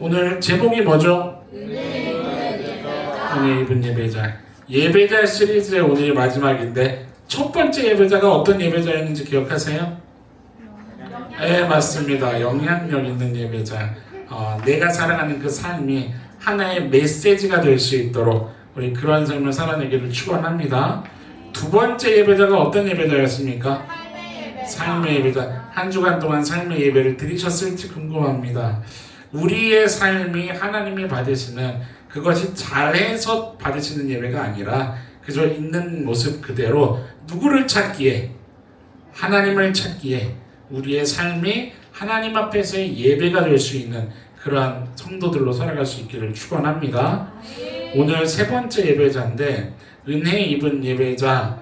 오늘 제목이 뭐죠? 은혜 입은 예배자. 예배자 시리즈의 오늘이 마지막인데 첫 번째 예배자가 어떤 예배자였는지 기억하세요? 네, 맞습니다. 영향력 있는 예배자. 내가 살아가는 그 삶이 하나의 메시지가 될 수 있도록 우리 그러한 삶을 살아내기를 축원합니다. 두 번째 예배자가 어떤 예배자였습니까? 삶의 예배자. 한 주간 동안 삶의 예배를 드리셨을지 궁금합니다. 우리의 삶이 하나님이 받으시는 그것이 잘해서 받으시는 예배가 아니라 그저 있는 모습 그대로 누구를 찾기에, 하나님을 찾기에 우리의 삶이 하나님 앞에서의 예배가 될 수 있는 그러한 성도들로 살아갈 수 있기를 축원합니다. 오늘 세 번째 예배자인데 은혜 입은 예배자,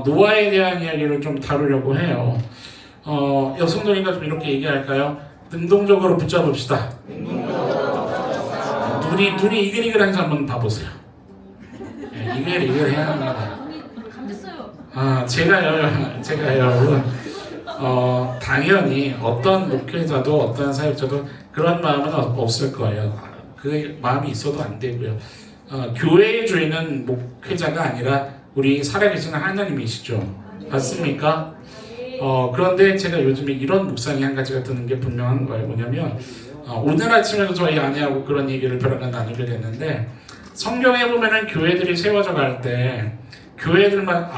노아에 대한 이야기를 좀 다루려고 해요. 여성들이니까 좀 이렇게 얘기할까요? 능동적으로 붙잡읍시다. 눈이 이글이글한지 한번 봐보세요. 네, 이글이글해야 합니다. 제가요, 당연히 어떤 목회자도 어떤 사역자도 그런 마음은 없을 거예요. 그 마음이 있어도 안 되고요. 교회의 주인은 목회자가 아니라 우리 살아계시는 하나님이시죠. 맞습니까? 그런데 제가 요즘에 이런 묵상이 한 가지가 드는 게 분명한 거예요. 뭐냐면 오늘 아침에도 저희 아내하고 그런 얘기를 벼랑간 나누게 됐는데 성경에 보면은 교회들이 세워져 갈 때 교회들만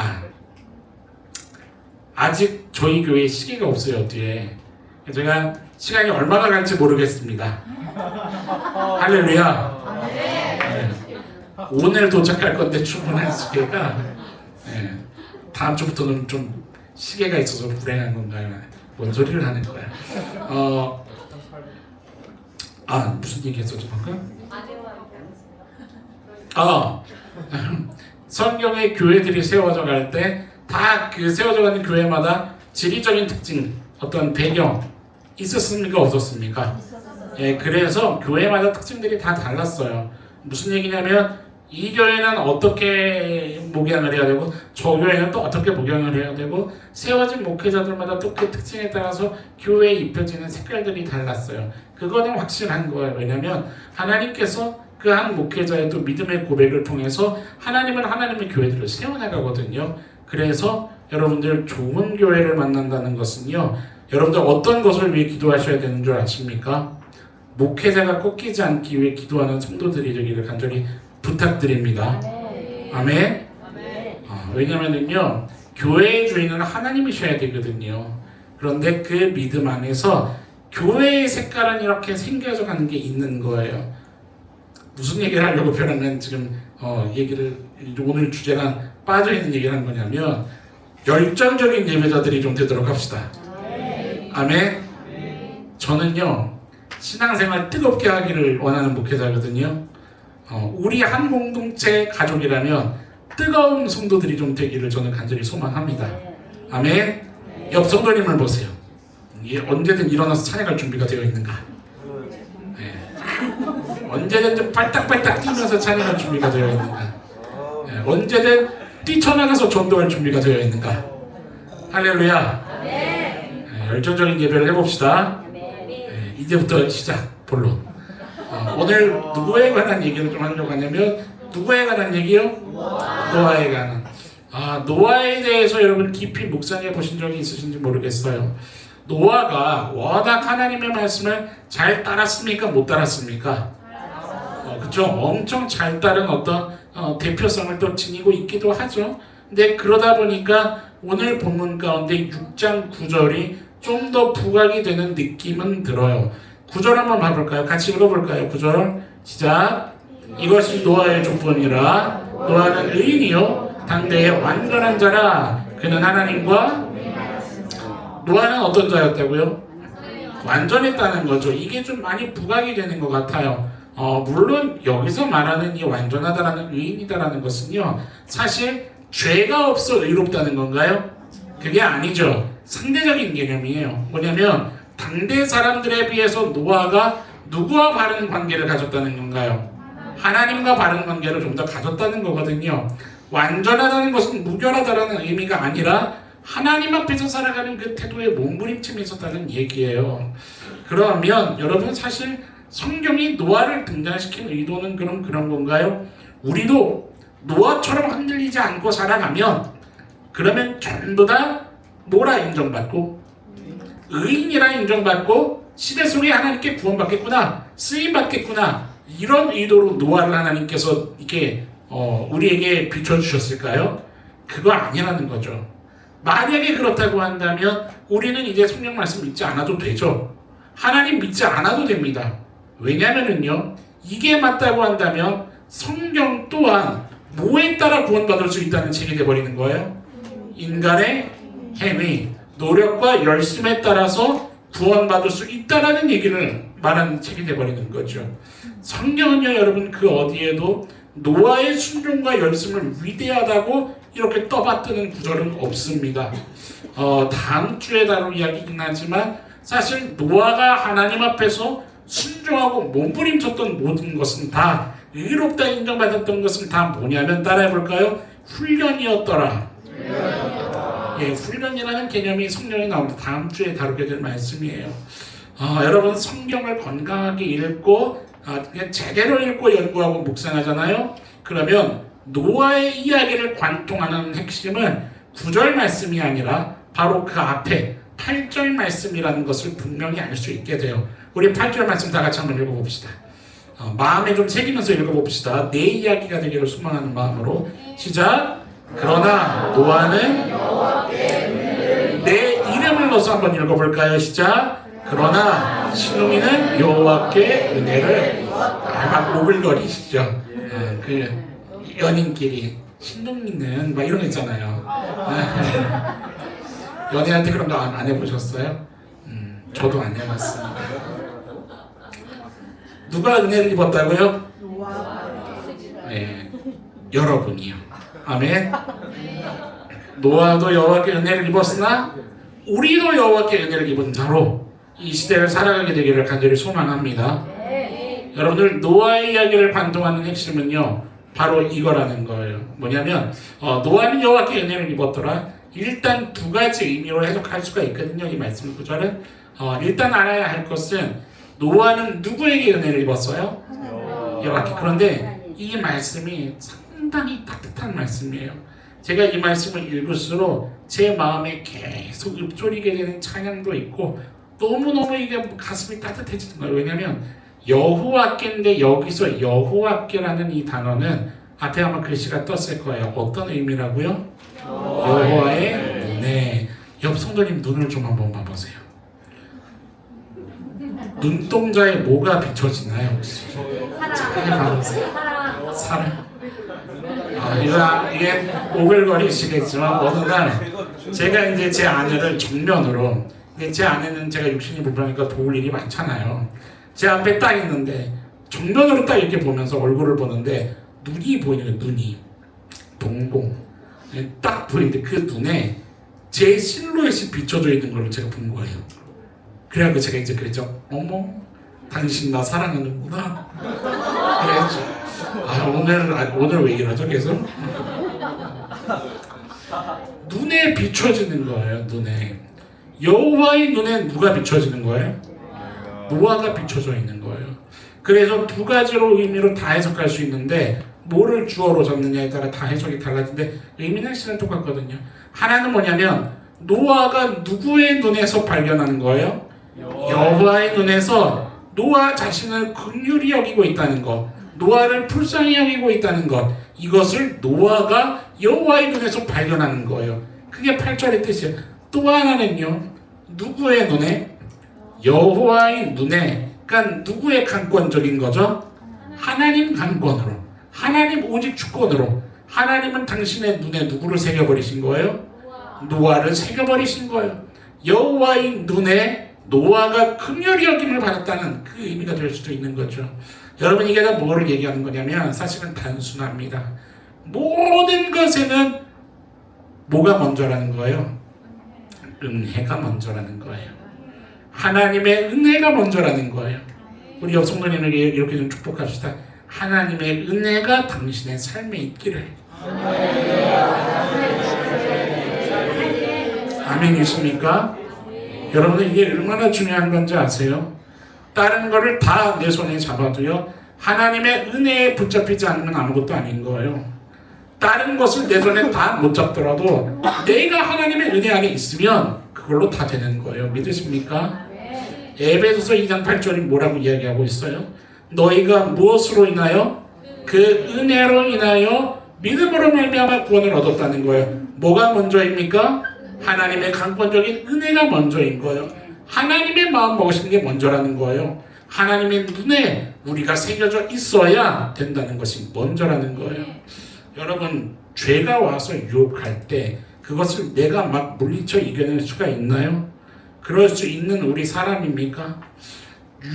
아직 저희 교회에 시계가 없어요. 뒤에 제가 시간이 얼마나 갈지 모르겠습니다. 할렐루야. 네. 오늘 도착할 건데 충분한 시계가 다음 주부터는 좀 시계가 있어서 불행한 건가요? 뭔 소리를 하는 거야? 무슨 얘기 했었죠 방금? 성경의 교회들이 세워져 갈 때 다 그 세워져 가는 교회마다 지리적인 특징, 어떤 배경 있었습니까? 없었습니까? 예, 그래서 교회마다 특징들이 다 달랐어요. 무슨 얘기냐면 이 교회는 어떻게 목양을 해야 되고 저 교회는 또 어떻게 목양을 해야 되고 세워진 목회자들마다 또 그 특징에 따라서 교회에 입혀지는 색깔들이 달랐어요. 그거는 확실한 거예요. 왜냐하면 하나님께서 그 한 목회자의 또 믿음의 고백을 통해서 하나님은 하나님의 교회들을 세워나가거든요. 그래서 여러분들 좋은 교회를 만난다는 것은요, 여러분들 어떤 것을 위해 기도하셔야 되는 줄 아십니까? 목회자가 꺾이지 않기 위해 기도하는 성도들이 되기를 간절히 부탁드립니다. 아멘. 왜냐면은요, 교회의 주인은 하나님이셔야 되거든요. 그런데 그 믿음 안에서 교회의 색깔은 이렇게 생겨져 가는 게 있는 거예요. 무슨 얘기를 하려고 벼랑간 지금 얘기를 오늘 주제랑 빠져있는 얘기를 한 거냐면 열정적인 예배자들이 좀 되도록 합시다. 아멘. 저는요 신앙생활 뜨겁게 하기를 원하는 목회자거든요. 우리 한 공동체 가족이라면 뜨거운 성도들이 좀 되기를 저는 간절히 소망합니다. 아멘. 옆 성도님을 보세요. 언제든 일어나서 찬양할 준비가 되어 있는가? 언제든 빨딱빨딱 뛰면서 찬양할 준비가 되어 있는가? 언제든 뛰쳐나가서 전도할 준비가 되어 있는가? 할렐루야. 열정적인 예배를 해봅시다. 이제부터 시작 본론. 오늘 누구에 관한 얘기를 좀 하려고 하냐면 누구에 관한 얘기요? 노아에 관한. 노아에 대해서 여러분 깊이 묵상해 보신 적이 있으신지 모르겠어요. 노아가 워낙 하나님의 말씀을 잘 따랐습니까? 못 따랐습니까? 그렇죠. 엄청 잘 따른 어떤 대표성을 또 지니고 있기도 하죠. 근데 그러다 보니까 오늘 본문 가운데 6장 9절이 좀 더 부각이 되는 느낌은 들어요. 9절 한번 봐볼까요? 같이 읽어볼까요? 9절 시작. 이것이 노아의 족보니라. 노아는 의인이요 당대의 완전한 자라. 그는 하나님과 노아는 어떤 자였다고요? 완전했다는 거죠. 이게 좀 많이 부각이 되는 것 같아요. 물론 여기서 말하는 이 완전하다라는 의인이다라는 것은요 사실 죄가 없어 의롭다는 건가요? 그게 아니죠. 상대적인 개념이에요. 뭐냐면 당대 사람들에 비해서 노아가 누구와 바른 관계를 가졌다는 건가요? 하나님과 바른 관계를 좀 더 가졌다는 거거든요. 완전하다는 것은 무결하다라는 의미가 아니라 하나님 앞에서 살아가는 그 태도에 몸부림침이 있었다는 얘기예요. 그러면 여러분 사실 성경이 노아를 등장시킨 의도는 그럼 그런 건가요? 우리도 노아처럼 흔들리지 않고 살아가면 그러면 전부 다 뭐라 인정받고 의인이라 인정받고 시대 속에 하나님께 구원받겠구나, 쓰임받겠구나, 이런 의도로 노아를 하나님께서 이렇게 우리에게 비춰주셨을까요? 그거 아니라는 거죠. 만약에 그렇다고 한다면 우리는 이제 성경 말씀 믿지 않아도 되죠. 하나님 믿지 않아도 됩니다. 왜냐면은요, 이게 맞다고 한다면 성경 또한 뭐에 따라 구원받을 수 있다는 책이 되어버리는 거예요. 인간의 행위, 노력과 열심에 따라서 구원받을 수 있다라는 얘기를 말하는 책이 되어버리는 거죠. 성경은요, 여러분, 그 어디에도 노아의 순종과 열심을 위대하다고 이렇게 떠받드는 구절은 없습니다. 다음 주에 다룰 이야기이긴 하지만 사실 노아가 하나님 앞에서 순종하고 몸부림쳤던 모든 것은 다 의롭다 인정받았던 것은 다 뭐냐면 따라해볼까요? 훈련이었더라. 예, 훈련이라는 개념이 성경에 나옵니다. 다음 주에 다루게 될 말씀이에요. 여러분 성경을 건강하게 읽고 그냥 제대로 읽고 연구하고 묵상하잖아요. 그러면 노아의 이야기를 관통하는 핵심은 9절 말씀이 아니라 바로 그 앞에 8절 말씀이라는 것을 분명히 알 수 있게 돼요. 우리 8절 말씀 다 같이 한번 읽어봅시다. 마음에 좀 새기면서 읽어봅시다. 내 이야기가 되기를 소망하는 마음으로. 시작. 그러나 노아는 내 이름을 넣어서 한번 읽어볼까요? 시작. 그러나 신웅이는 여호와께 은혜를 막 오글거리시죠. 그 연인끼리 신웅이는 막 이런 거 있잖아요. 연애할 때 그런 거 안 해보셨어요? 저도 안 해봤습니다. 누가 은혜를 입었다고요? 네, 여러분이요. 아멘. 노아도 여호와께 은혜를 입었으나 우리도 여호와께 은혜를 입은 자로 이 시대를 살아가게 되기를 간절히 소망합니다. 여러분들 노아의 이야기를 관통하는 핵심은요 바로 이거라는 거예요. 뭐냐면 노아는 여호와께 은혜를 입었더라. 일단 두 가지 의미로 해석할 수가 있거든요. 이 말씀 구절은 일단 알아야 할 것은 노아는 누구에게 은혜를 입었어요? 여호와께. 그런데 이 말씀이 상당히 따뜻한 말씀이에요. 제가 이 말씀을 읽을수록 제 마음에 계속 읊조리게 되는 찬양도 있고 너무너무 이게 가슴이 따뜻해지는 거예요. 왜냐하면 여호와께인데 여기서 여호와께라는 이 단어는 앞에 아마 글씨가 떴을 거예요. 어떤 의미라고요? 여호와의 은혜. 옆 성도님 눈을 좀 한번 봐보세요. 눈동자에 뭐가 비춰지나요 혹시? 사랑. 이게 오글거리시겠지만 어느 날 제가 이제 제 아내를 정면으로, 제 아내는 제가 육신이 불편하니까 도울 일이 많잖아요. 제 앞에 딱 있는데 정면으로 딱 이렇게 보면서 얼굴을 보는데 눈이 보이는 거예요. 눈이 동공 딱 보이는데 그 눈에 제 실루엣이 비춰져 있는 걸 제가 본 거예요. 그래갖고 제가 이제 그랬죠. 어머, 당신 나 사랑하는구나. 그랬죠. 오늘 왜 이러죠 계속? 눈에 비춰지는 거예요. 눈에. 여호와의 눈에 누가 비춰지는 거예요? 노아가 비춰져 있는 거예요. 그래서 두 가지로 의미로 다 해석할 수 있는데 뭐를 주어로 잡느냐에 따라 다 해석이 달라지는데 의미는 핵심은 똑같거든요. 하나는 뭐냐면 노아가 누구의 눈에서 발견하는 거예요? 여호와의 눈에서 노아 자신을 긍휼히 여기고 있다는 것, 노아를 불쌍히 여기고 있다는 것, 이것을 노아가 여호와의 눈에서 발견하는 거예요. 그게 8절의 뜻이에요. 또 하나는요, 누구의 눈에? 여호와의 눈에. 그러니까 누구의 강권적인 거죠? 하나님 강권으로, 하나님 오직 주권으로. 하나님은 당신의 눈에 누구를 새겨버리신 거예요? 노아를 새겨버리신 거예요. 여호와의 눈에 노아가 긍휼히 여김을 받았다는 그 의미가 될 수도 있는 거죠. 여러분, 이게 다 뭐를 얘기하는 거냐면 사실은 단순합니다. 모든 것에는 뭐가 먼저라는 거예요? 은혜가 먼저라는 거예요. 하나님의 은혜가 먼저라는 거예요. 우리 옆 성도님에게 이렇게 좀 축복합시다. 하나님의 은혜가 당신의 삶에 있기를. 아멘이십니까? 여러분들 이게 얼마나 중요한 건지 아세요? 다른 거를 다 내 손에 잡아도요, 하나님의 은혜에 붙잡히지 않으면 아무것도 아닌 거예요. 다른 것을 내 손에 다 못 잡더라도 내가 하나님의 은혜 안에 있으면 그걸로 다 되는 거예요. 믿으십니까? 에베소서 2장 8절이 뭐라고 이야기하고 있어요? 너희가 무엇으로 인하여? 그 은혜로 인하여 믿음으로 말미암아 구원을 얻었다는 거예요. 뭐가 먼저입니까? 하나님의 강권적인 은혜가 먼저인 거예요. 하나님의 마음 먹으시는 게 먼저라는 거예요. 하나님의 눈에 우리가 새겨져 있어야 된다는 것이 먼저라는 거예요. 여러분, 죄가 와서 유혹할 때 그것을 내가 막 물리쳐 이겨낼 수가 있나요? 그럴 수 있는 우리 사람입니까?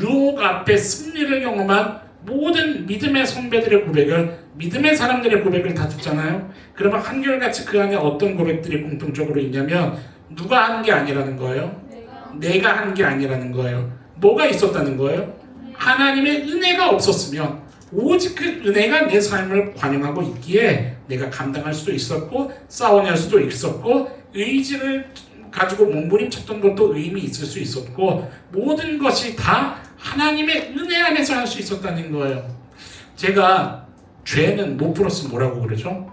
유혹 앞에 승리를 경험한 모든 믿음의 선배들의 고백을, 믿음의 사람들의 고백을 다 듣잖아요. 그러면 한결같이 그 안에 어떤 고백들이 공통적으로 있냐면 누가 한 게 아니라는 거예요. 내가 한 게 아니라는 거예요. 뭐가 있었다는 거예요? 하나님의 은혜가 없었으면, 오직 그 은혜가 내 삶을 관용하고 있기에 내가 감당할 수도 있었고 싸워낼 수도 있었고 의지를 가지고 몸부림쳤던 것도 의미 있을 수 있었고 모든 것이 다 하나님의 은혜 안에서 할 수 있었다는 거예요. 제가 죄는 못 풀었으면 뭐라고 그러죠?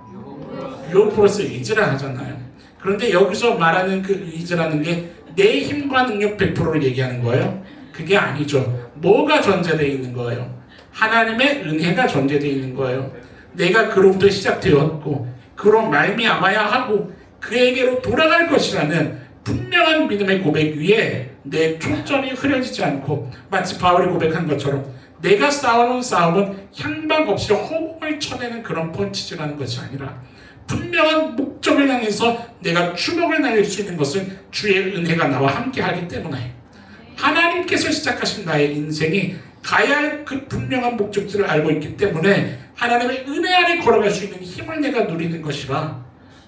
유혹 플러스 의지라 하잖아요. 그런데 여기서 말하는 그 의지라는 게 내 힘과 능력 100%를 얘기하는 거예요? 그게 아니죠. 뭐가 전제되어 있는 거예요? 하나님의 은혜가 전제되어 있는 거예요. 내가 그로부터 시작되었고 그로 말미암아야 하고 그에게로 돌아갈 것이라는 분명한 믿음의 고백 위에 내 초점이 흐려지지 않고 마치 바울이 고백한 것처럼 내가 싸우는 싸움은 향방 없이 허공을 쳐내는 그런 펀치질하는 것이 아니라 분명한 목적을 향해서 내가 주먹을 날릴 수 있는 것은 주의 은혜가 나와 함께 하기 때문에 하나님께서 시작하신 나의 인생이 가야 할 그 분명한 목적지를 알고 있기 때문에 하나님의 은혜 안에 걸어갈 수 있는 힘을 내가 누리는 것이라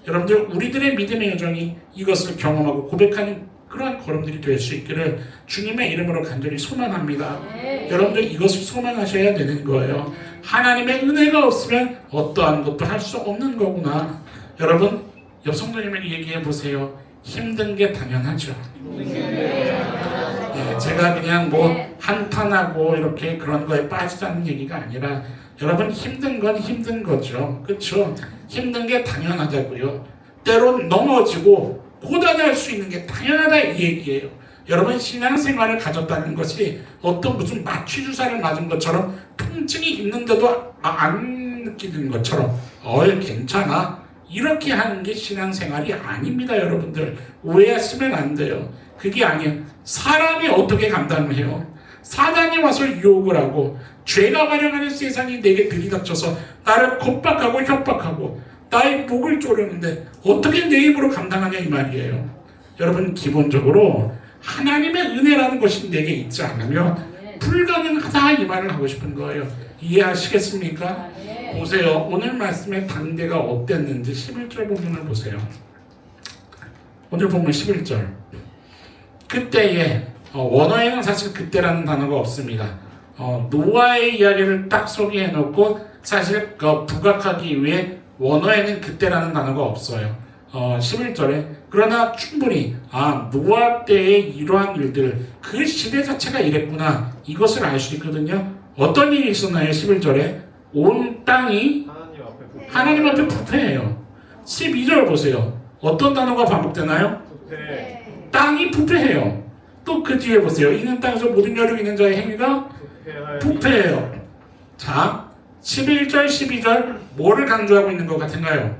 여러분들 우리들의 믿음의 여정이 이것을 경험하고 고백하는 그러한 걸음들이 될 수 있기를 주님의 이름으로 간절히 소망합니다. 여러분들 이것을 소망하셔야 되는 거예요. 하나님의 은혜가 없으면 어떠한 것도 할 수 없는 거구나. 여러분 옆 성도님에게 얘기해 보세요. 힘든 게 당연하죠. 제가 그냥 뭐 한탄하고 이렇게 그런 거에 빠지자는 얘기가 아니라 여러분 힘든 건 힘든 거죠. 그렇죠? 힘든 게 당연하다고요. 때론 넘어지고 고단할 수 있는 게 당연하다 이 얘기예요. 여러분 신앙생활을 가졌다는 것이 어떤 무슨 마취주사를 맞은 것처럼 통증이 있는데도 안 느끼는 것처럼 괜찮아 이렇게 하는 게 신앙생활이 아닙니다. 여러분들 오해하시면 안 돼요. 그게 아니에요. 사람이 어떻게 감당을 해요? 사단이 와서 유혹을 하고 죄가 활용하는 세상이 내게 들이닥쳐서 나를 겁박하고 협박하고 나의 목을 조르는데 어떻게 내 힘으로 감당하냐 이 말이에요. 여러분 기본적으로 하나님의 은혜라는 것이 내게 있지 않으면 불가능하다 이 말을 하고 싶은 거예요. 이해하시겠습니까? 보세요. 오늘 말씀의 당대가 어땠는지 11절 부분을 보세요. 오늘 보면 11절 그때에 원어에는 사실 그때라는 단어가 없습니다. 노아의 이야기를 딱 소개해 놓고 사실 부각하기 위해 원어에는 그때라는 단어가 없어요. 11절에 그러나 충분히 노아 때의 이러한 일들 그 시대 자체가 이랬구나 이것을 알 수 있거든요. 어떤 일이 있었나요? 11절에 온 땅이 하나님 앞에 부패해요. 12절 보세요. 어떤 단어가 반복되나요? 땅이 부패해요. 또 그 뒤에 보세요. 이는 땅에서 모든 여력 있는 자의 행위가 부패해요. 자, 11절, 12절 뭐를 강조하고 있는 것 같은가요?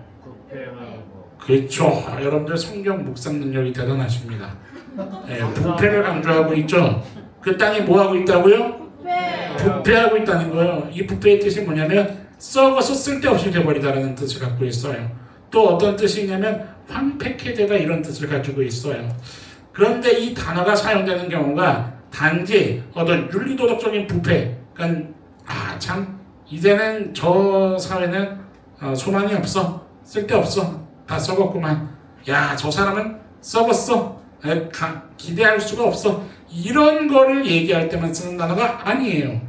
그렇죠. 여러분들 성경 묵상 능력이 대단하십니다. 부패를 강조하고 있죠. 그 땅이 뭐하고 있다고요? 부패하고 있다는 거예요. 이 부패의 뜻이 뭐냐면 썩어서 쓸데없이 돼버리다라는 뜻을 갖고 있어요. 또 어떤 뜻이 있냐면 황폐케 되다 이런 뜻을 가지고 있어요. 그런데 이 단어가 사용되는 경우가 단지 어떤 윤리도덕적인 부패, 그러니까 참 이제는 저 사회는 소망이 없어, 쓸데없어, 다 썩었구만, 야 저 사람은 썩었어, 기대할 수가 없어, 이런 거를 얘기할 때만 쓰는 단어가 아니에요.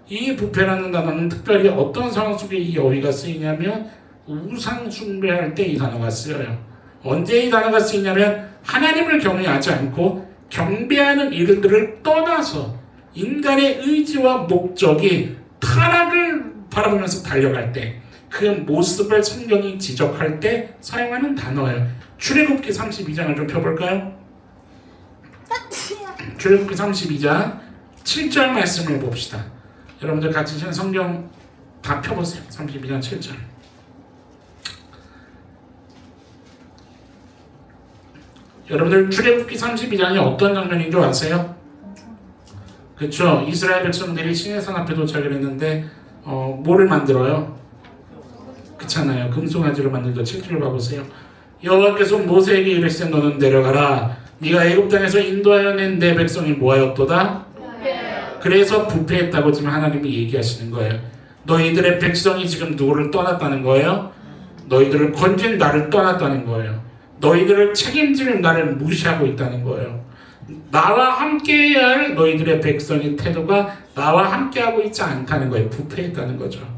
이 부패라는 단어는 특별히 어떤 상황 속에 이 어휘가 쓰이냐면 우상 숭배할 때 이 단어가 쓰여요. 언제 이 단어가 쓰이냐면 하나님을 경외하지 않고 경배하는 일들을 떠나서 인간의 의지와 목적이 타락을 바라보면서 달려갈 때 그 모습을 성경이 지적할 때 사용하는 단어예요. 출애굽기 32장을 좀 펴볼까요? 출애굽기 32장 7절 말씀을 봅시다. 여러분들 같이 성경 다 펴보세요. 32장 7절. 여러분들 출애굽기 32장이 어떤 장면인 줄 아세요? 그렇죠. 이스라엘 백성들이 시내산 앞에 도착을 했는데 뭐를 만들어요? 그렇잖아요. 금송아지를 만들죠. 7절 봐보세요. 여호와께서 모세에게 이르시되 너는 내려가라. 네가 애굽 땅에서 인도하여 낸 내 백성이 뭐하였도다? 그래서 부패했다고 지금 하나님이 얘기하시는 거예요. 너희들의 백성이 지금 누구를 떠났다는 거예요? 너희들을 건진 나를 떠났다는 거예요. 너희들을 책임질 나를 무시하고 있다는 거예요. 나와 함께해야 할 너희들의 백성의 태도가 나와 함께하고 있지 않다는 거예요. 부패했다는 거죠.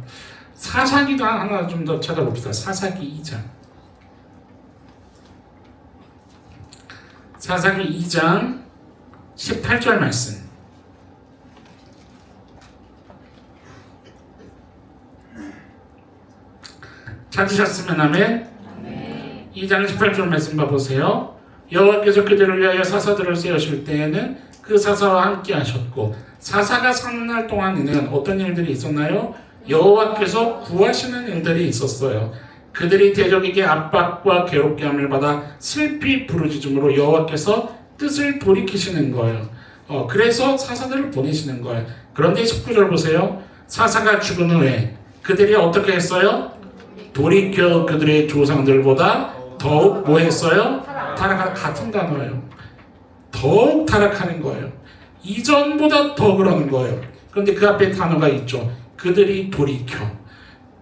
사사기도 하나 좀 더 찾아봅시다. 사사기 2장. 사사기 2장 18절 말씀. 찾으셨으면 아멘. 2장 18절 말씀 봐보세요. 여호와께서 그들을 위하여 사사들을 세우실 때에는 그 사사와 함께 하셨고 사사가 사는 날 동안에는 어떤 일들이 있었나요? 여호와께서 구하시는 일들이 있었어요. 그들이 대적에게 압박과 괴롭게 함을 받아 슬피 부르짖음으로 여호와께서 뜻을 돌이키시는 거예요. 그래서 사사들을 보내시는 거예요. 그런데 19절 보세요. 사사가 죽은 후에 그들이 어떻게 했어요? 돌이켜 그들의 조상들보다 더욱 뭐 했어요? 타락하는 같은 단어예요. 더욱 타락하는 거예요. 이전보다 더 그러는 거예요. 그런데 그 앞에 단어가 있죠. 그들이 돌이켜.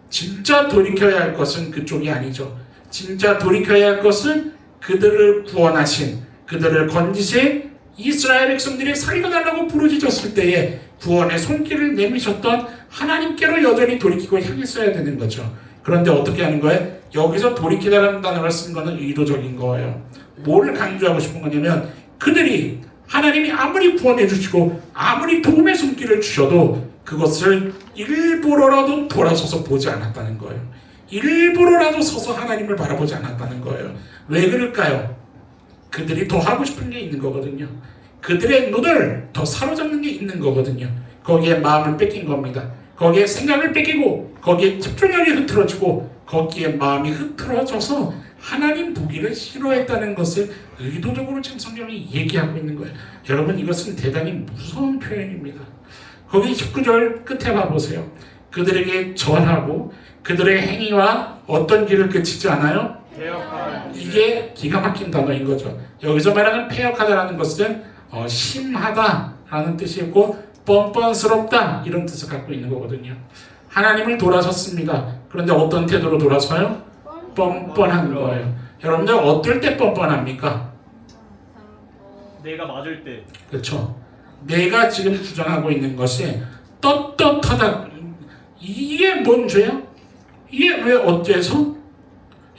진짜 돌이켜야 할 것은 그쪽이 아니죠. 진짜 돌이켜야 할 것은 그들을 구원하신, 그들을 건지신 이스라엘 백성들이 살려달라고 부르짖었을 때에 구원의 손길을 내미셨던 하나님께로 여전히 돌이키고 향했어야 되는 거죠. 그런데 어떻게 하는 거예요? 여기서 돌이키다라는 단어를 쓴 거는 의도적인 거예요. 뭐를 강조하고 싶은 거냐면 그들이 하나님이 아무리 구원해 주시고 아무리 도움의 손길을 주셔도 그것을 일부러라도 돌아서서 보지 않았다는 거예요. 일부러라도 서서 하나님을 바라보지 않았다는 거예요. 왜 그럴까요? 그들이 더 하고 싶은 게 있는 거거든요. 그들의 눈을 더 사로잡는 게 있는 거거든요. 거기에 마음을 뺏긴 겁니다. 거기에 생각을 뺏기고 거기에 집중력이 흐트러지고 거기에 마음이 흐트러져서 하나님 보기를 싫어했다는 것을 의도적으로 지금 성경이 얘기하고 있는 거예요. 여러분 이것은 대단히 무서운 표현입니다. 거기 19절 끝에 봐보세요. 그들에게 절하고 그들의 행위와 어떤 길을 그치지 않아요? 이게 기가 막힌 단어인 거죠. 여기서 말하는 폐역하다라는 것은 심하다라는 뜻이고 뻔뻔스럽다 이런 뜻을 갖고 있는 거거든요. 하나님을 돌아섰습니다. 그런데 어떤 태도로 돌아서요? 뻔뻔한 거예요. 여러분들 어떨 때 뻔뻔합니까? 내가 맞을 때. 그렇죠. 내가 지금 주장하고 있는 것이 떳떳하다. 이게 뭔 죄야? 이게 왜 어째서?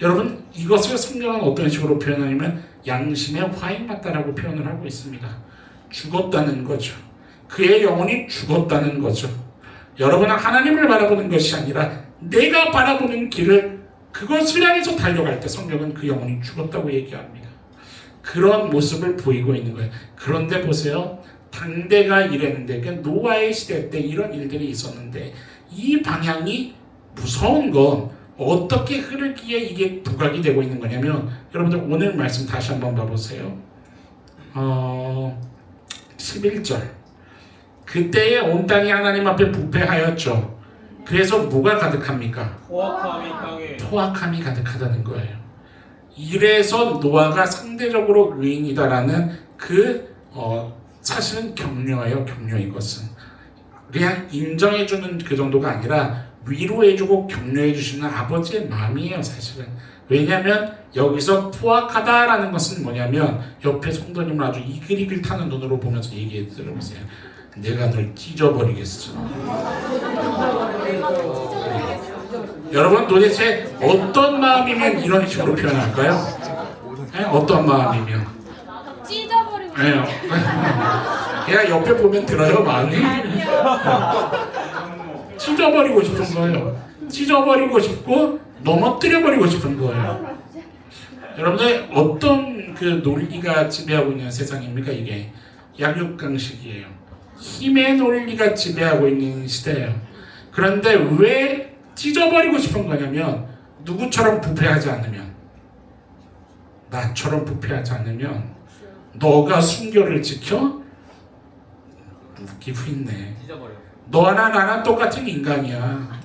여러분 이것을 성경은 어떤 식으로 표현하냐면 양심에 화인 맞다라고 표현을 하고 있습니다. 죽었다는 거죠. 그의 영혼이 죽었다는 거죠. 여러분은 하나님을 바라보는 것이 아니라 내가 바라보는 길을 그것을 향해서 달려갈 때 성경은 그 영혼이 죽었다고 얘기합니다. 그런 모습을 보이고 있는 거예요. 그런데 보세요. 당대가 이랬는데 노아의 시대 때 이런 일들이 있었는데 이 방향이 무서운 건 어떻게 흐르기에 이게 부각이 되고 있는 거냐면 여러분들 오늘 말씀 다시 한번 봐보세요. 11절 그때에 온 땅이 하나님 앞에 부패하였죠. 그래서 뭐가 가득합니까? 포악함이 가득하다는 거예요. 이래서 노아가 상대적으로 의인이다라는 그 사실은 격려예요. 격려 이것은 그냥 인정해주는 그 정도가 아니라 위로해주고 격려해주시는 아버지의 마음이에요. 사실은 왜냐하면 여기서 포악하다라는 것은 뭐냐면 옆에 성도님을 아주 이글이글 타는 눈으로 보면서 얘기해 들어보세요. 내가 널 찢어버리겠어. 여러분 도대체 어떤 마음이면 이런 식으로 표현할까요? 네? 어떤 마음이면? 찢어버리고 네. 걔가 옆에 보면 들어요 마음이. 찢어버리고 싶은 거예요. 찢어버리고 싶고 넘어뜨려버리고 싶은 거예요. 여러분들 어떤 그 논리가 지배하고 있는 세상입니까? 이게 약육강식이에요. 힘의 논리가 지배하고 있는 시대예요. 그런데 왜 찢어버리고 싶은 거냐면 누구처럼 부패하지 않으면, 나처럼 부패하지 않으면 너가 순교를 지켜? 웃기고 있네. 찢어버려. 너나 나나 똑같은 인간이야.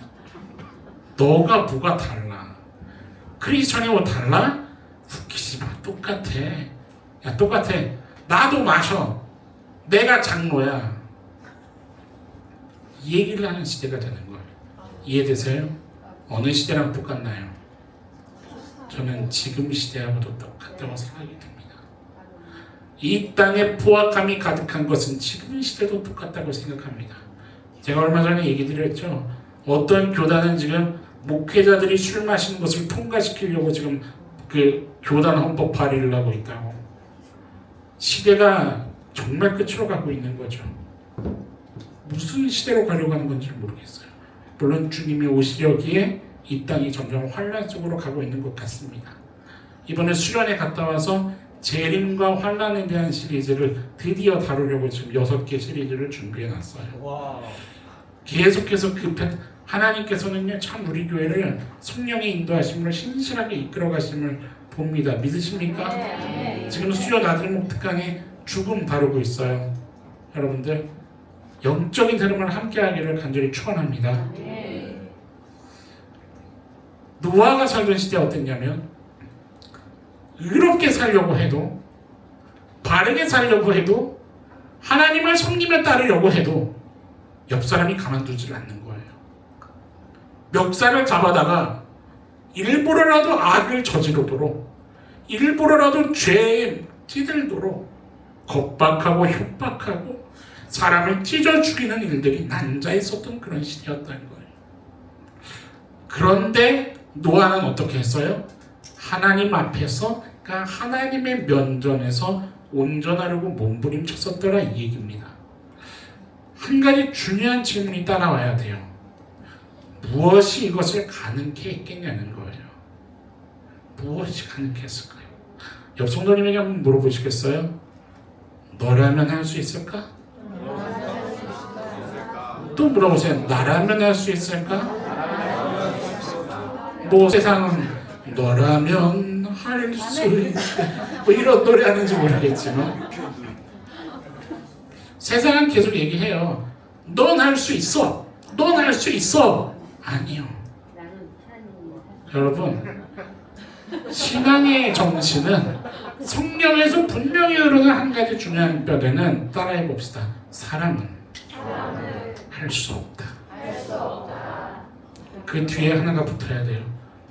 너가 뭐가 달라? 크리스천이 뭐 달라? 웃기지 마. 똑같아. 야 똑같아. 나도 마셔. 내가 장로야. 이 얘기를 하는 시대가 되는 거예요. 이해되세요? 어느 시대랑 똑같나요? 저는 지금 시대하고도 똑같다고 생각이 듭니다. 이 땅에 포악함이 가득한 것은 지금 시대도 똑같다고 생각합니다. 제가 얼마 전에 얘기 드렸죠. 어떤 교단은 지금 목회자들이 술 마시는 것을 통과시키려고 지금 그 교단 헌법 발의를 하고 있다고. 시대가 정말 끝으로 가고 있는 거죠. 무슨 시대로 가려고 하는 건지 모르겠어요. 물론 주님이 오시려기에 이 땅이 점점 환란 속으로 가고 있는 것 같습니다. 이번에 수련회 갔다 와서 재림과 환란에 대한 시리즈를 드디어 다루려고 지금 6개 시리즈를 준비해 놨어요. 와. 계속해서 하나님께서는요 참 우리 교회를 성령의 인도하심으로 신실하게 이끌어 가심을 봅니다. 믿으십니까? 지금 수요 나들목 특강에 죽음 다루고 있어요. 여러분들 영적인 흐름을 함께하기를 간절히 축원합니다. 노아가 살던 시대 어땠냐면 의롭게 살려고 해도, 바르게 살려고 해도, 하나님을 섬기며 따르려고 해도 옆 사람이 가만두질 않는 거예요. 멱살을 잡아다가 일부러라도 악을 저지르도록, 일부러라도 죄에 찌들도록 겁박하고 협박하고 사람을 찢어 죽이는 일들이 난자했었던 그런 시대였다는 거예요. 그런데 노아는 어떻게 했어요? 하나님 앞에서, 그러니까 하나님의 면전에서 온전하려고 몸부림쳤었더라 이 얘기입니다. 한 가지 중요한 질문이 따라와야 돼요. 무엇이 이것을 가능케 했겠냐는 거예요. 무엇이 가능케 했을까요? 옆 성도님에게 한번 물어보시겠어요? 너라면 할 수 있을까? 또 물어보세요. 나라면 할 수 있을까? 뭐 세상은 너라면 할 수 있을까? 뭐 이런 노래 하는지 모르겠지만 세상은 계속 얘기해요. 넌 할 수 있어. 넌 할 수 있어. 아니요. 여러분, 신앙의 정신은 성경에서 분명히 흐르는 한 가지 중요한 뼈대는 따라해 봅시다. 사람은 할 수 없다. 그 뒤에 하나가 붙어야 돼요.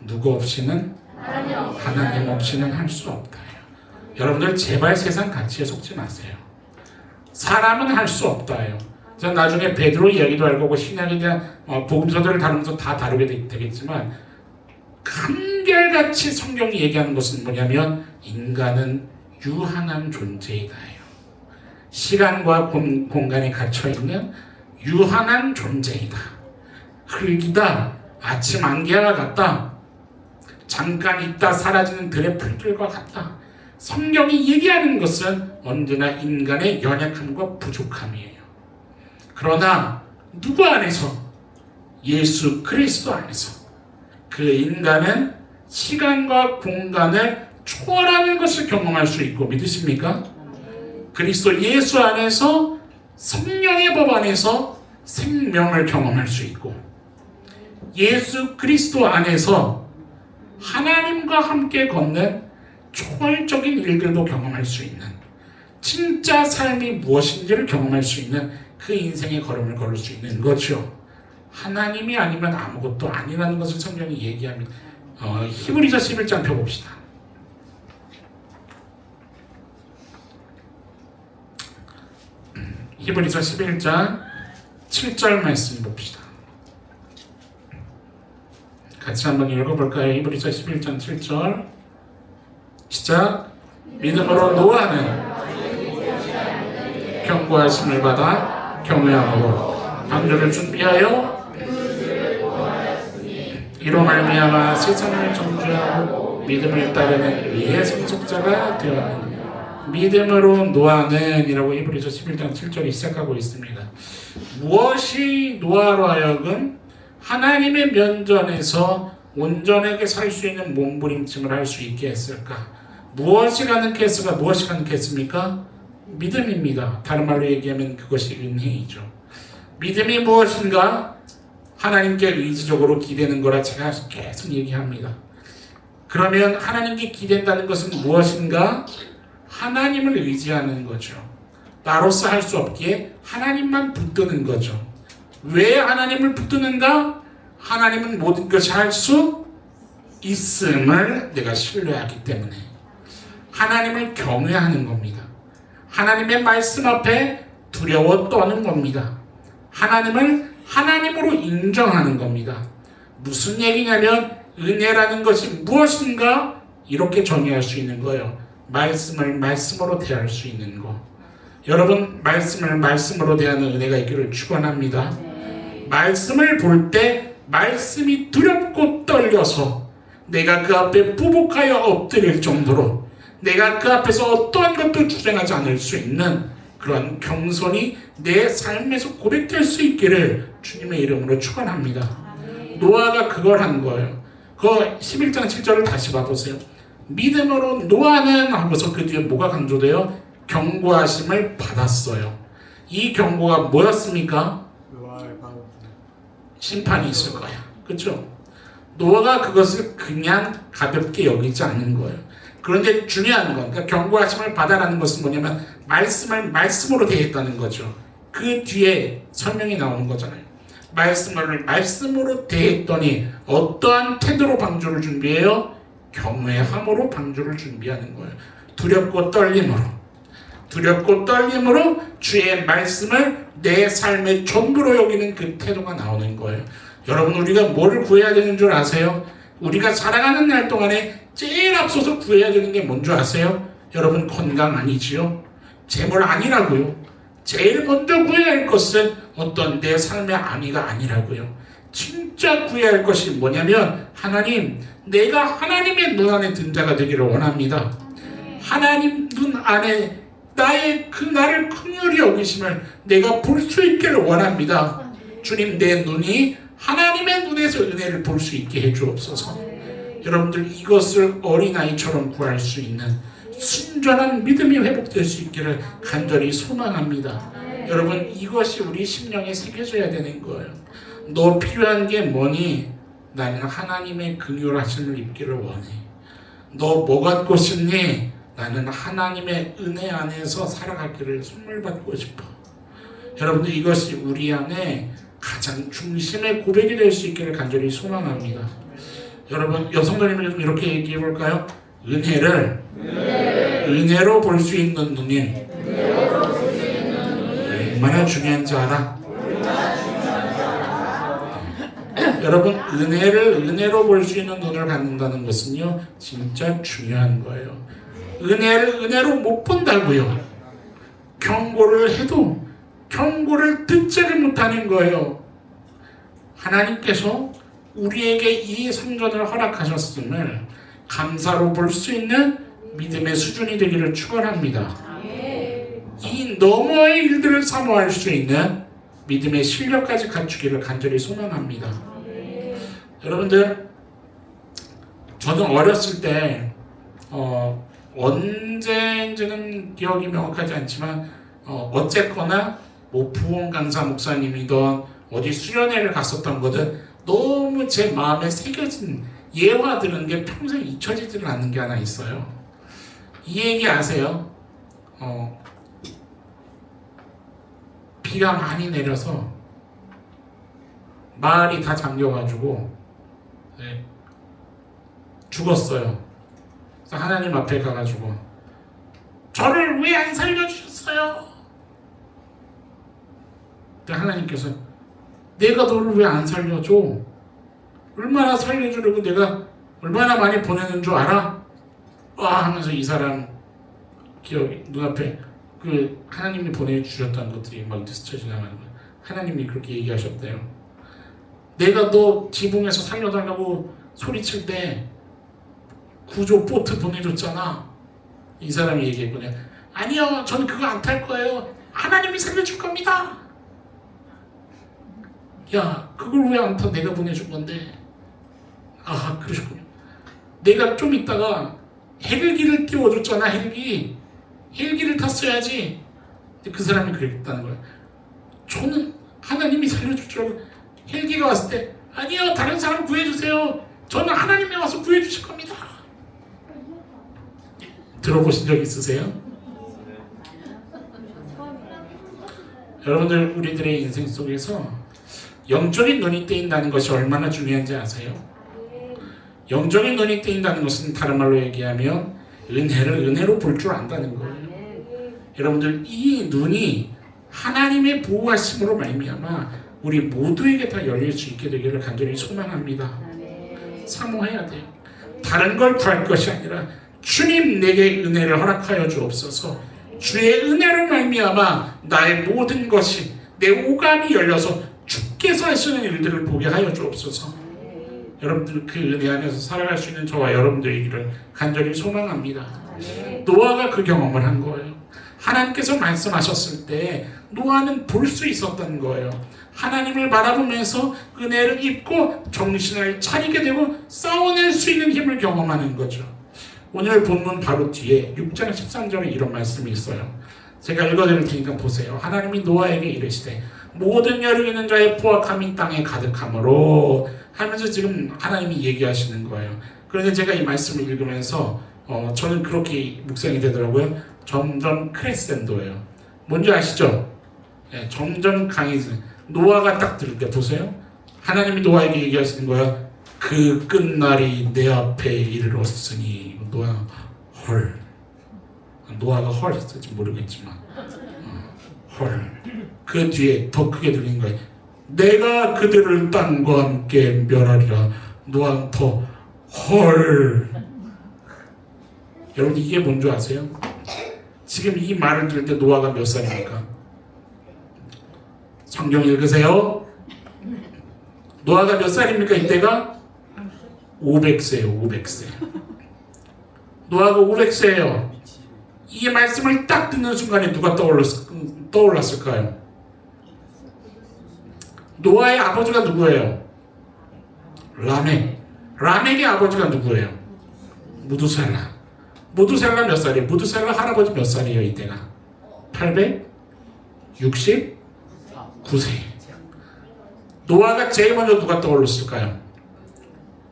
누구 없이는, 하나님 없이는 할 수 없다. 여러분들 제발 세상 가치에 속지 마세요. 사람은 할 수 없다예요. 전 나중에 베드로 이야기도 할 거고 신약에 대한 복음서들을 다루면서 다 다루게 되겠지만 한결같이 성경이 얘기하는 것은 뭐냐면 인간은 유한한 존재이다예요. 시간과 공간에 갇혀있는 유한한 존재이다. 흙이다. 아침 안개와 같다. 잠깐 있다 사라지는 들의 풀들과 같다. 성경이 얘기하는 것은 언제나 인간의 연약함과 부족함이에요. 그러나 누구 안에서? 예수 그리스도 안에서 그 인간은 시간과 공간을 초월하는 것을 경험할 수 있고, 믿으십니까? 그리스도 예수 안에서 성령의 법 안에서 생명을 경험할 수 있고, 예수 그리스도 안에서 하나님과 함께 걷는 초월적인 일들도 경험할 수 있는, 진짜 삶이 무엇인지를 경험할 수 있는 그 인생의 걸음을 걸을 수 있는 거죠. 하나님이 아니면 아무것도 아니라는 것을 성경이 얘기합니다. 히브리서 11장 펴봅시다. 히브리서 11장 7절 말씀 봅시다. 같이 한번 읽어볼까요? 히브리서 11장 7절 시작. 믿음으로 노아는 경고하심을 받아 경외함으로 방주를 준비하여 이로 말미암아 세상을 정죄하고 믿음을 따르는 의의 성숙자가 되었느니라. 믿음으로 노아는 이라고 히브리서 11장 7절이 시작하고 있습니다. 무엇이 노아로 하여금 하나님의 면전에서 온전하게 살 수 있는 몸부림침을 할 수 있게 했을까? 무엇이 가능했습니까? 믿음입니다. 다른 말로 얘기하면 그것이 은혜이죠. 믿음이 무엇인가? 하나님께 의지적으로 기대는 거라 제가 계속 얘기합니다. 그러면 하나님께 기댄다는 것은 무엇인가? 하나님을 의지하는 거죠. 나로서 할 수 없기에 하나님만 붙드는 거죠. 왜 하나님을 붙드는가? 하나님은 모든 것을 할 수 있음을 내가 신뢰하기 때문에 하나님을 경외하는 겁니다. 하나님의 말씀 앞에 두려워 떠는 겁니다. 하나님을 하나님으로 인정하는 겁니다. 무슨 얘기냐면 은혜라는 것이 무엇인가 이렇게 정의할 수 있는 거예요. 말씀을 말씀으로 대할 수 있는 거. 여러분 말씀을 말씀으로 대하는 은혜가 있기를 축원합니다. 말씀을 볼 때 말씀이 두렵고 떨려서 내가 그 앞에 부복하여 엎드릴 정도로 내가 그 앞에서 어떠한 것도 주장하지 않을 수 있는 그런 겸손이 내 삶에서 고백될 수 있기를 주님의 이름으로 축원합니다. 노아가 그걸 한 거예요. 그 11장 7절을 다시 봐보세요. 믿음으로 노아는 하고서 그 뒤에 뭐가 강조돼요? 경고하심을 받았어요. 이 경고가 뭐였습니까? 심판이 있을 거야. 그렇죠? 노아가 그것을 그냥 가볍게 여기지 않는 거예요. 그런데 중요한 건 그러니까 경고하심을 받아라는 것은 뭐냐면 말씀을 말씀으로 대했다는 거죠. 그 뒤에 설명이 나오는 거잖아요. 말씀을 말씀으로 대했더니 어떠한 태도로 방주를 준비해요? 경외함으로 방주를 준비하는 거예요. 두렵고 떨림으로 주의 말씀을 내 삶의 전부로 여기는 그 태도가 나오는 거예요. 여러분 우리가 뭐를 구해야 되는 줄 아세요? 우리가 살아가는 날 동안에 제일 앞서서 구해야 되는 게 뭔 줄 아세요? 여러분 건강 아니지요? 재물 아니라고요. 제일 먼저 구해야 할 것은 어떤 내 삶의 안위가 아니라고요. 진짜 구해야 할 것이 뭐냐면 하나님, 내가 하나님의 눈 안에 든 자가 되기를 원합니다. 하나님 눈 안에 나의 그 나를 긍휼히 여기심을 내가 볼 수 있기를 원합니다. 주님 내 눈이 하나님의 눈에서 은혜를 볼 수 있게 해주옵소서. 여러분들 이것을 어린아이처럼 구할 수 있는 순전한 믿음이 회복될 수 있기를 간절히 소망합니다. 여러분 이것이 우리 심령에 새겨져야 되는 거예요. 너 필요한 게 뭐니? 나는 하나님의 긍휼하심을 입기를 원해. 너 뭐 갖고 싶니? 나는 하나님의 은혜 안에서 살아가기를 선물 받고 싶어. 여러분들 이것이 우리 안에 가장 중심의 고백이 될 수 있기를 간절히 소망합니다. 여러분 여성들이면 좀 이렇게 얘기해 볼까요? 은혜로 볼 수 있는 눈이 얼마나 중요한지 알아? 여러분 은혜로 볼 수 있는 눈을 갖는다는 것은요 진짜 중요한 거예요. 은혜로 못 본다고요. 경고를 해도 경고를 듣지를 못하는 거예요. 하나님께서 우리에게 이 성전을 허락하셨음을 감사로 볼 수 있는 믿음의 수준이 되기를 축원합니다. 이 너머의 일들을 사모할 수 있는 믿음의 실력까지 갖추기를 간절히 소망합니다. 여러분들 저는 어렸을 때 언제인지는 기억이 명확하지 않지만 어쨌거나 뭐 부원 강사 목사님이던 어디 수련회를 갔었던 거든 너무 제 마음에 새겨진 예화 들은 게 평생 잊혀지지는 않는 게 하나 있어요. 이 얘기 아세요? 비가 많이 내려서 마을이 다 잠겨가지고 죽었어요. 그래서 하나님 앞에 가가지고 저를 왜 안 살려주셨어요? 근데 하나님께서 내가 너를 왜 안 살려줘? 얼마나 살려주려고 내가 얼마나 많이 보내는 줄 알아? 와 하면서 이 사람 기억이 눈앞에 그 하나님이 보내주셨던 것들이 막 스쳐 지나가는 거예요. 하나님이 그렇게 얘기하셨대요. 내가 너 지붕에서 살려달라고 소리칠 때 구조 보트 보내줬잖아. 이 사람이 얘기했거든요. 아니요, 저는 그거 안 탈 거예요. 하나님이 살려줄 겁니다. 야, 그걸 왜 안 타? 내가 보내준 건데. 아, 그러셨군요. 내가 좀 있다가 헬기를 띄워줬잖아. 헬기를 탔어야지. 근데 그 사람이 그랬다는 거예요. 저는 하나님이 살려줄 줄 알고 헬기가 왔을 때 아니요, 다른 사람 구해주세요. 저는 하나님이 와서 구해주실 겁니다. 들어보신 적 있으세요? 여러분들, 우리들의 인생 속에서 영적인 눈이 뜨인다는 것이 얼마나 중요한지 아세요? 영적인 눈이 뜨인다는 것은 다른 말로 얘기하면 은혜를 은혜로 볼 줄 안다는 거예요. 여러분들, 이 눈이 하나님의 보호하심으로 말미암아 우리 모두에게 다 열릴 수 있게 되기를 간절히 소망합니다. 사모해야 돼요. 다른 걸 구할 것이 아니라 주님, 내게 은혜를 허락하여 주옵소서. 주의 은혜로 말미암아 나의 모든 것이, 내 오감이 열려서 주께서 하시는 일들을 보게 하여 주옵소서. 여러분들, 그 은혜 안에서 살아갈 수 있는 저와 여러분들이기를 간절히 소망합니다. 노아가 그 경험을 한 거예요. 하나님께서 말씀하셨을 때 노아는 볼 수 있었던 거예요. 하나님을 바라보면서 은혜를 입고 정신을 차리게 되고 싸워낼 수 있는 힘을 경험하는 거죠. 오늘 본문 바로 뒤에 6장 13절에 이런 말씀이 있어요. 제가 읽어드릴 테니까 보세요. 하나님이 노아에게 이르시되 모든 여력 있는 자의 포악함이 땅에 가득하므로 하면서 지금 하나님이 얘기하시는 거예요. 그런데 제가 이 말씀을 읽으면서 저는 그렇게 묵상이 되더라고요. 점점 크레센도예요. 뭔지 아시죠? 네, 점점 강해져. 노아가 딱 들을 때 보세요. 하나님이 노아에게 얘기하시는 거예요. 그 끝날이 내 앞에 이르렀으니. 노아 헐. 노아가 헐 했을지 모르겠지만 헐. 그 뒤에 더 크게 들리는 거예요. 내가 그들을 땅과 함께 멸하리라. 노아는 더 헐. 여러분, 이게 뭔지 아세요? 지금 이 말을 들을 때 노아가 몇 살입니까? 성경 읽으세요. 노아가 몇 살입니까? 이때가 500세예요. 500세. 노아가 500세예요. 이 말씀을 딱 듣는 순간에 누가 떠올랐을까요? 노아의 아버지가 누구예요? 라멕. 라멕의 아버지가 누구예요? 무두살라. 무두살라 몇 살이에요? 무두살라 할아버지 몇 살이에요? 이때가 869세. 노아가 제일 먼저 누가 떠올랐을까요?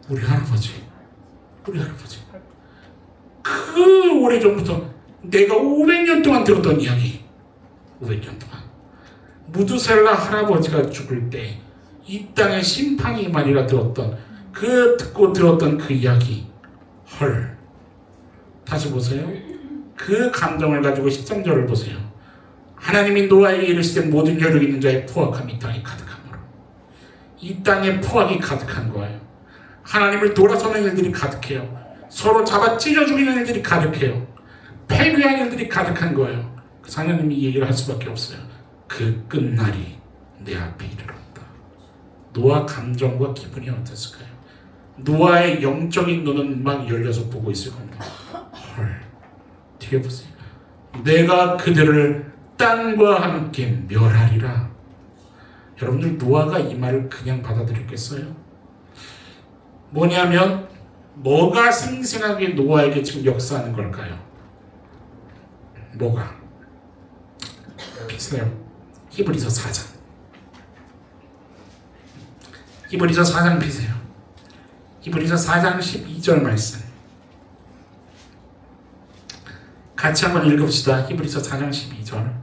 우리 할아버지. 우리 할아버지. 그 오래전부터 내가 500년 동안 들었던 이야기. 500년 동안. 무두살라 할아버지가 죽을 때 이 땅에 심판이 임하리라 듣고 들었던 그 이야기. 헐. 다시 보세요. 그 감정을 가지고 13절을 보세요. 하나님이 노아에게 이르시되 모든 여력 있는 자의 포악함이 땅에 가득하므로. 이 땅에 포악이 가득한 거예요. 하나님을 돌아서는 일들이 가득해요. 서로 잡아 찢어 죽이는 일들이 가득해요. 폐괴한 일들이 가득한 거예요. 그래서 하나님이 이 얘기를 할 수밖에 없어요. 그 끝날이 내 앞에 이르렀다. 노아 감정과 기분이 어땠을까요? 노아의 영적인 눈은 막 열려서 보고 있을 겁니다. 헐. 뒤에 보세요. 내가 그들을 땅과 함께 멸하리라. 여러분들, 노아가 이 말을 그냥 받아들였겠어요? 뭐냐면 뭐가 생생하게 노아에게 지금 역사하는 걸까요? 뭐가? 비슷해요. 히브리서 4장. 히브리서 4장 비세요. 히브리서 4장 12절 말씀. 같이 한번 읽읍시다. 히브리서 4장 12절.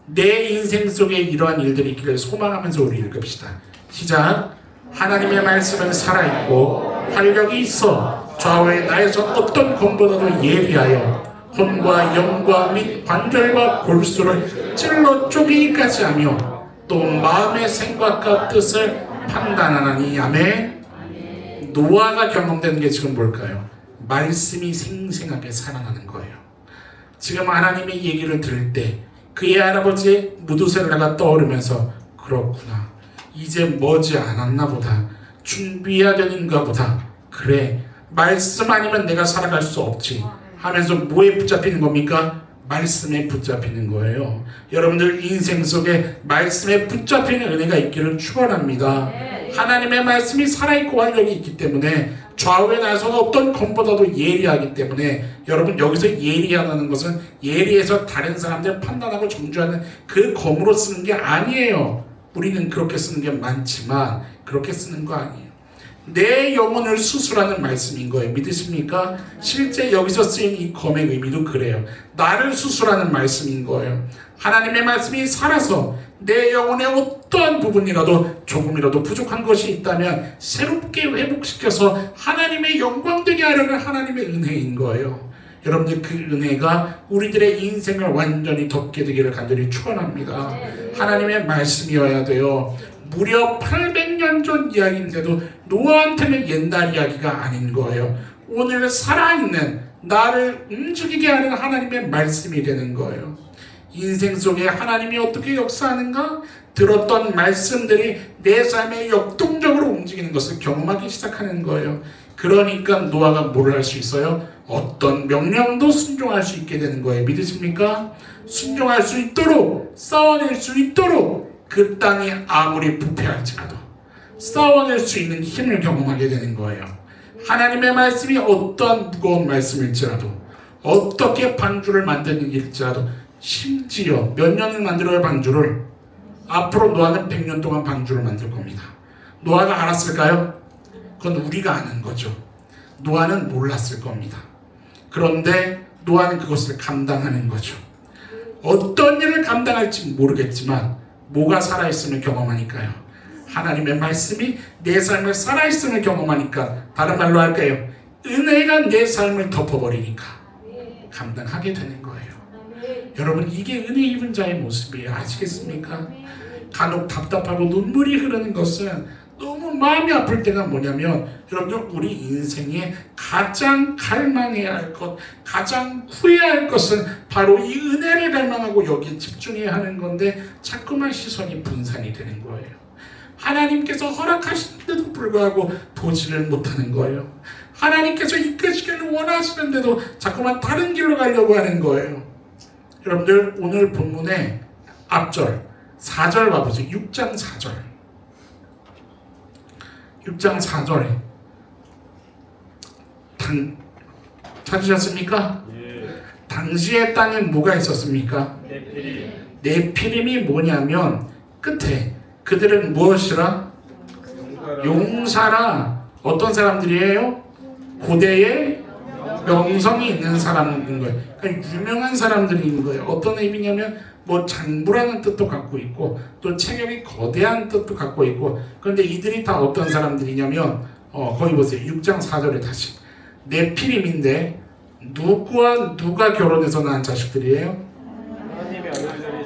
내 인생 속에 이러한 일들이 있기를 소망하면서 우리 읽읍시다. 시작. 하나님의 말씀은 살아있고 활력이 있어 좌우에 나에서 어떤 검보다도 예리하여 혼과 영과 및 관절과 골수를 찔러 쪼개기까지 하며 또 마음의 생각과 뜻을 판단하나니. 아멘. 노아가 경험되는 게 지금 뭘까요? 말씀이 생생하게 살아나는 거예요. 지금 하나님의 얘기를 들을 때 그의 할아버지의 무드셀라가 떠오르면서 그렇구나. 이제 머지 않았나 보다. 준비해야 되는가 보다. 그래. 말씀 아니면 내가 살아갈 수 없지. 하면서 뭐에 붙잡히는 겁니까? 말씀에 붙잡히는 거예요. 여러분들 인생 속에 말씀에 붙잡히는 은혜가 있기를 축원합니다. 하나님의 말씀이 살아있고 활력이 있기 때문에 좌우에 나서는 어떤 검보다도 예리하기 때문에 여러분 여기서 예리하다는 것은 예리해서 다른 사람들 판단하고 정죄하는 그 검으로 쓰는 게 아니에요. 우리는 그렇게 쓰는 게 많지만 그렇게 쓰는 거 아니에요. 내 영혼을 수술하는 말씀인 거예요. 믿으십니까? 실제 여기서 쓰인 이 검의 의미도 그래요. 나를 수술하는 말씀인 거예요. 하나님의 말씀이 살아서 내 영혼의 어떠한 부분이라도 조금이라도 부족한 것이 있다면 새롭게 회복시켜서 하나님의 영광 되게 하려는 하나님의 은혜인 거예요. 여러분들 그 은혜가 우리들의 인생을 완전히 덮게 되기를 간절히 축원합니다. 하나님의 말씀이어야 돼요. 무려 800년 전 이야기인데도 노아한테는 옛날 이야기가 아닌 거예요. 오늘 살아있는 나를 움직이게 하는 하나님의 말씀이 되는 거예요. 인생 속에 하나님이 어떻게 역사하는가? 들었던 말씀들이 내 삶에 역동적으로 움직이는 것을 경험하기 시작하는 거예요. 그러니까 노아가 뭘 할 수 있어요? 어떤 명령도 순종할 수 있게 되는 거예요. 믿으십니까? 순종할 수 있도록 싸워낼 수 있도록 그 땅이 아무리 부패할지라도 싸워낼 수 있는 힘을 경험하게 되는 거예요. 하나님의 말씀이 어떠한 무거운 말씀일지라도 어떻게 방주를 만드는 일지라도 심지어 몇 년을 만들어야 방주를 앞으로 노아는 100년 동안 방주를 만들 겁니다. 노아가 알았을까요? 그건 우리가 아는 거죠. 노아는 몰랐을 겁니다. 그런데 노아는 그것을 감당하는 거죠. 어떤 일을 감당할지 모르겠지만 뭐가 살아있음을 경험하니까요. 하나님의 말씀이 내 삶을 살아있음을 경험하니까 다른 말로 할까요? 은혜가 내 삶을 덮어버리니까 감당하게 되는 거예요. 여러분 이게 은혜 입은 자의 모습이에요. 아시겠습니까? 간혹 답답하고 눈물이 흐르는 것은 너무 마음이 아플 때가 뭐냐면 여러분들 우리 인생에 가장 갈망해야 할 것, 가장 후회할 것은 바로 이 은혜를 갈망하고 여기에 집중해야 하는 건데 자꾸만 시선이 분산이 되는 거예요. 하나님께서 허락하시는데도 불구하고 보지를 못하는 거예요. 하나님께서 이끄시기를 원하시는데도 자꾸만 다른 길로 가려고 하는 거예요. 여러분들 오늘 본문의 앞절 4절 봐보세요. 6장 4절 6장 4절에 찾으셨습니까? 당시의 땅에 뭐가 있었습니까? 네피림이 뭐냐면 끝에 그들은 무엇이라? 용사라. 어떤 사람들이에요? 고대에 명성이 있는 사람인 거예요. 그러니까 유명한 사람들인 거예요. 어떤 의미냐면 뭐 장부라는 뜻도 갖고 있고 또 체격이 거대한 뜻도 갖고 있고 그런데 이들이 다 어떤 사람들이냐면 거기 보세요. 6장 4절에 다시 네피림인데 누구와 누가 결혼해서 낳은 자식들이에요?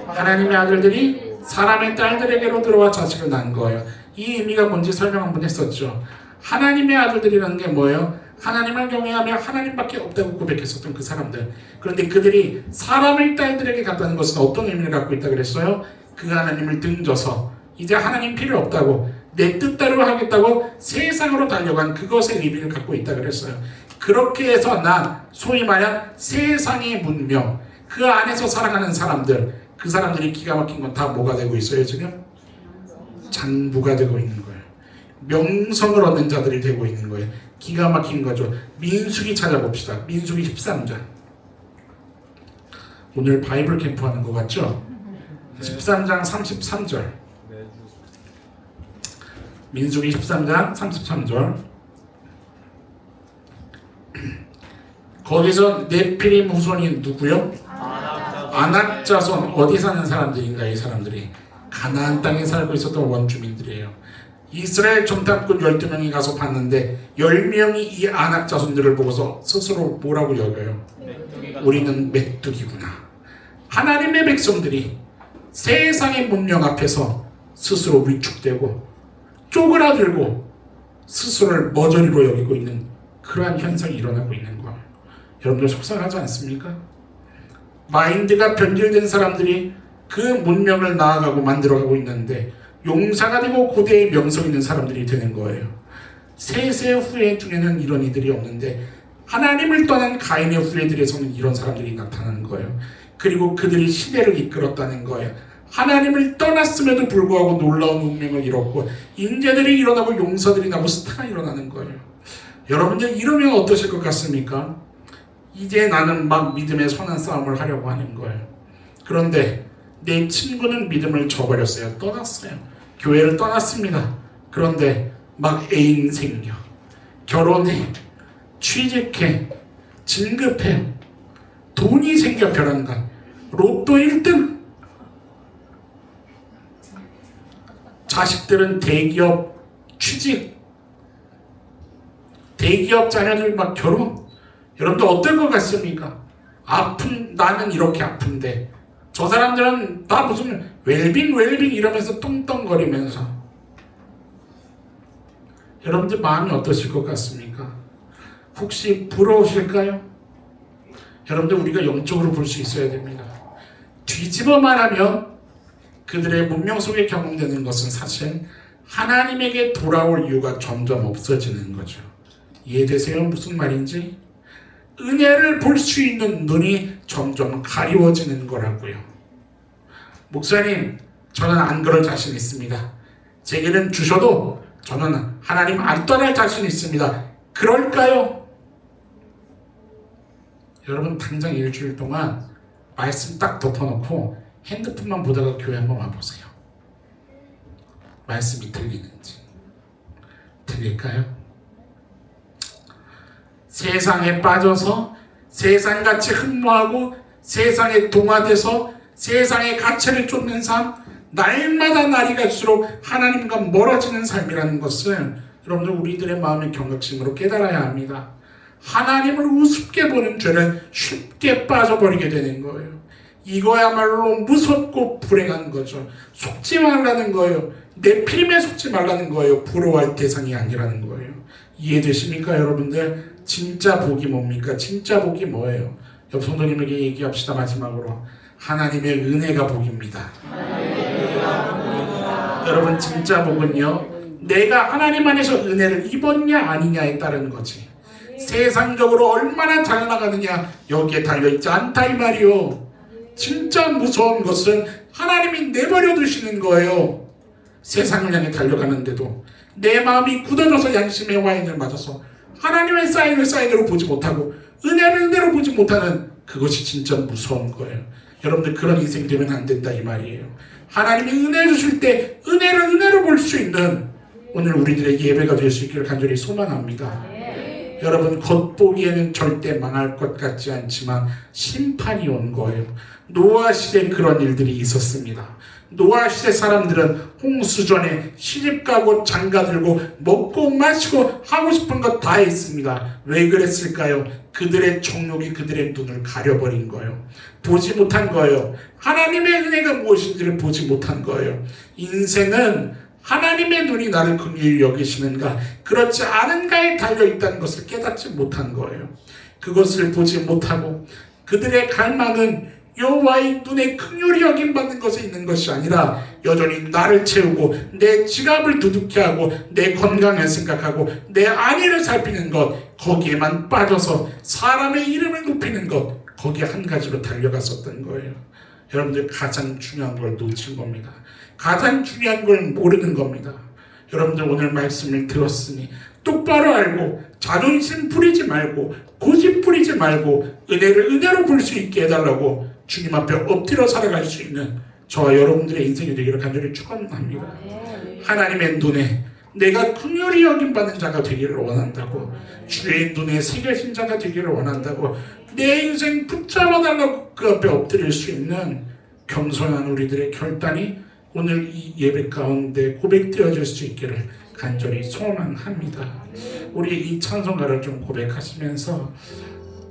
하나님의 아들들이 사람의 딸들에게로 들어와 자식을 낳은 거예요. 이 의미가 뭔지 설명 한번 했었죠. 하나님의 아들들이라는 게 뭐예요? 하나님을 경외하며 하나님밖에 없다고 고백했었던 그 사람들. 그런데 그들이 사람의 딸들에게 갔다는 것은 어떤 의미를 갖고 있다 그랬어요? 그 하나님을 등져서 이제 하나님 필요 없다고 내 뜻대로 하겠다고 세상으로 달려간 그것의 의미를 갖고 있다 그랬어요. 그렇게 해서 난 소위 말하는 세상의 문명 그 안에서 살아가는 사람들 그 사람들이 기가 막힌 건 다 뭐가 되고 있어요 지금? 장부가 되고 있는 거예요. 명성을 얻는 자들이 되고 있는 거예요. 기가 막힌 거죠. 민수기 찾아봅시다. 민수기 13장. 오늘 바이블 캠프 하는 거 같죠? 13장 33절. 민수기 13장 33절. 거기서 네피림 후손이 누구요? 아낙 자손. 어디 사는 사람들인가 이 사람들이? 가나안 땅에 살고 있었던 원주민들이에요. 이스라엘 정탐꾼 12명이 가서 봤는데 10명이 이 아낙 자손들을 보고서 스스로 뭐라고 여겨요? 우리는 메뚜기구나. 하나님의 백성들이 세상의 문명 앞에서 스스로 위축되고 쪼그라들고 스스로를 머저리로 여기고 있는 그러한 현상이 일어나고 있는 거예요. 여러분들 속상하지 않습니까? 마인드가 변질된 사람들이 그 문명을 나아가고 만들어가고 있는데 용사가 되고 고대의 명성 있는 사람들이 되는 거예요. 세세 후예 중에는 이런 이들이 없는데 하나님을 떠난 가인의 후예들에서는 이런 사람들이 나타나는 거예요. 그리고 그들이 시대를 이끌었다는 거예요. 하나님을 떠났음에도 불구하고 놀라운 운명을 이뤘고 인재들이 일어나고 용사들이 나고 스타가 일어나는 거예요. 여러분들 이러면 어떠실 것 같습니까? 이제 나는 막 믿음의 선한 싸움을 하려고 하는 거예요. 그런데 내 친구는 믿음을 저버렸어요. 떠났어요. 교회를 떠났습니다. 그런데 막 애인 생겨, 결혼해, 취직해, 진급해, 돈이 생겨 벼랑간, 로또 1등. 자식들은 대기업 취직, 대기업 자녀들 막 결혼. 여러분들 어떨 것 같습니까? 나는 이렇게 아픈데 저 사람들은 다 무슨 웰빙 이러면서 뚱뚱거리면서. 여러분들 마음이 어떠실 것 같습니까? 혹시 부러우실까요? 여러분들 우리가 영적으로 볼 수 있어야 됩니다. 뒤집어 말하면 그들의 문명 속에 경험되는 것은 사실 하나님에게 돌아올 이유가 점점 없어지는 거죠. 이해되세요? 무슨 말인지? 은혜를 볼 수 있는 눈이 점점 가리워지는 거라고요. 목사님, 저는 안 그럴 자신 있습니다. 제게는 주셔도 저는 하나님 안 떠날 자신 있습니다. 그럴까요? 여러분 당장 일주일 동안 말씀 딱 덮어놓고 핸드폰만 보다가 교회 한번 와보세요. 말씀이 들리는지. 들릴까요? 세상에 빠져서 세상같이 흠모하고 세상에 동화돼서 세상의 가치를 쫓는 삶, 날마다 날이 갈수록 하나님과 멀어지는 삶이라는 것을 여러분들 우리들의 마음의 경각심으로 깨달아야 합니다. 하나님을 우습게 보는 죄는 쉽게 빠져버리게 되는 거예요. 이거야말로 무섭고 불행한 거죠. 속지 말라는 거예요. 네피림에 속지 말라는 거예요. 부러워할 대상이 아니라는 거예요. 이해되십니까 여러분들? 진짜 복이 뭡니까? 진짜 복이 뭐예요? 옆 성도님에게 얘기합시다. 마지막으로 하나님의 은혜가 복입니다. 여러분 진짜 복은요, 내가 하나님 안에서 은혜를 입었냐 아니냐에 따른 거지. 세상적으로 얼마나 잘 나가느냐 여기에 달려있지 않다 이 말이요. 진짜 무서운 것은 하나님이 내버려 두시는 거예요. 세상을 향해 달려가는데도 내 마음이 굳어져서 양심의 와인을 맞아서 하나님의 사인을 보지 못하고 은혜를 보지 못하는 그것이 진짜 무서운 거예요. 여러분들 그런 인생 되면 안 된다 이 말이에요. 하나님이 은혜 주실 때 은혜를 은혜로 볼 수 있는 오늘 우리들의 예배가 될 수 있기를 간절히 소망합니다. 여러분 겉보기에는 절대 망할 것 같지 않지만 심판이 온 거예요. 노아 시대 그런 일들이 있었습니다. 노아 시대 사람들은 홍수전에 시집가고 장가들고 먹고 마시고 하고 싶은 것 다 했습니다. 왜 그랬을까요? 그들의 정욕이 그들의 눈을 가려버린 거예요. 보지 못한 거예요. 하나님의 은혜가 무엇인지를 보지 못한 거예요. 인생은 하나님의 눈이 나를 긍휼히 여기시는가 그렇지 않은가에 달려있다는 것을 깨닫지 못한 거예요. 그것을 보지 못하고 그들의 갈망은 여호와의 눈에 긍휼히 여김받는 것에 있는 것이 아니라 여전히 나를 채우고 내 지갑을 두둑케 하고 내 건강을 생각하고 내 안위를 살피는 것, 거기에만 빠져서 사람의 이름을 높이는 것, 거기에 한 가지로 달려갔었던 거예요. 여러분들 가장 중요한 걸 놓친 겁니다. 가장 중요한 걸 모르는 겁니다. 여러분들 오늘 말씀을 들었으니 똑바로 알고 자존심 부리지 말고 고집 부리지 말고 은혜를 은혜로 볼 수 있게 해달라고 주님 앞에 엎드려 살아갈 수 있는 저와 여러분들의 인생이 되기를 간절히 축원합니다. 하나님의 눈에 내가 긍휼히 여김받는 자가 되기를 원한다고, 주의 눈에 새겨진 자가 되기를 원한다고, 내 인생 붙잡아달라고 그 앞에 엎드릴 수 있는 겸손한 우리들의 결단이 오늘 이 예배 가운데 고백되어질 수 있기를 간절히 소망합니다. 우리 이 찬송가를 좀 고백하시면서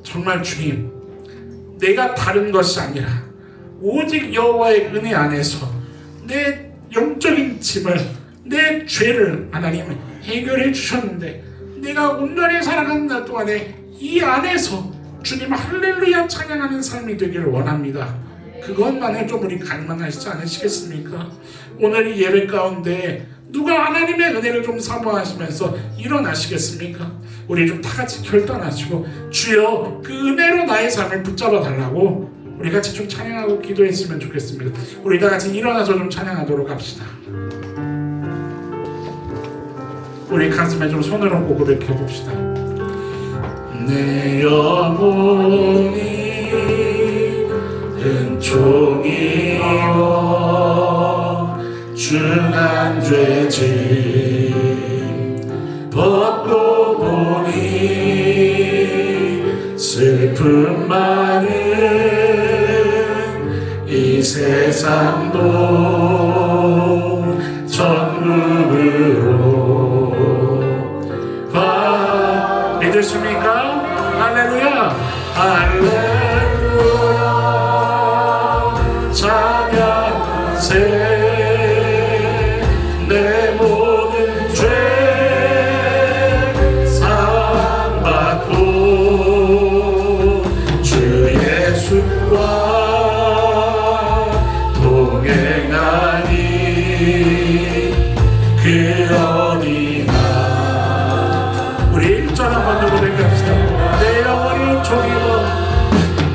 정말 주님, 내가 다른 것이 아니라 오직 여호와의 은혜 안에서 내 영적인 짐을, 내 죄를 하나님 해결해 주셨는데 내가 온전히 살아가는 날 동안에 이 안에서 주님 할렐루야 찬양하는 삶이 되기를 원합니다. 그것만을 좀 우리 갈망하시지 않으시겠습니까? 오늘 이 예배 가운데 누가 하나님의 은혜를 좀 사모하시면서 일어나시겠습니까? 우리 좀 다 같이 결단하시고 주여 그 은혜로 나의 삶을 붙잡아 달라고 우리 같이 좀 찬양하고 기도했으면 좋겠습니다. 우리 다 같이 일어나서 좀 찬양하도록 합시다. 우리 가슴에 좀 손을 얹고 고백해 봅시다. 내 영혼이 은총이요 중한 죄짐 벗고 보니 슬픔 많은 이 세상도 천국으로 믿으십니까? 할렐루야 할렐루야 찬양하세 내 모든 죄 사함받고 주 예수와 동행하니 그 어디나 우리 1절 한번 더 고백합시다. 내 영혼이 종이고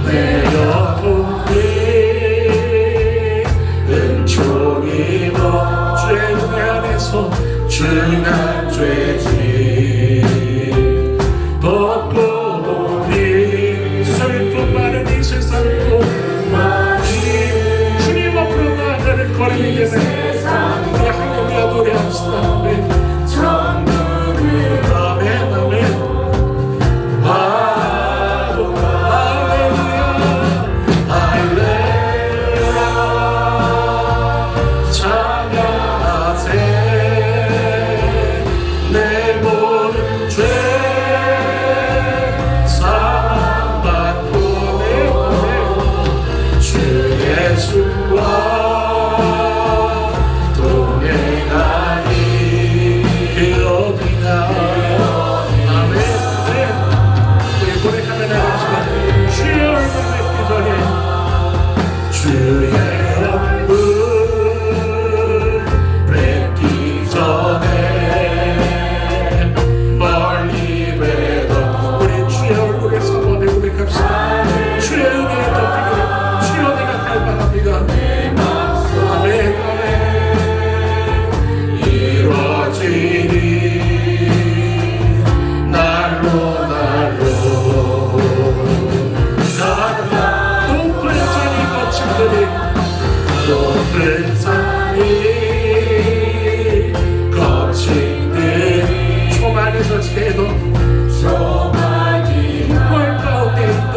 내 영혼이 은총이고 주의 은혜 안에서 중한 죄짐 벗고 보니 슬픔 많은 이 세상도 주님 앞으로 나아가는 걸음이 되네. 우리 할렐루야 노래합시다. 아멘 아멘 높은 산이 거친 듯 초만에서 지내도 궁궐 가운데 있던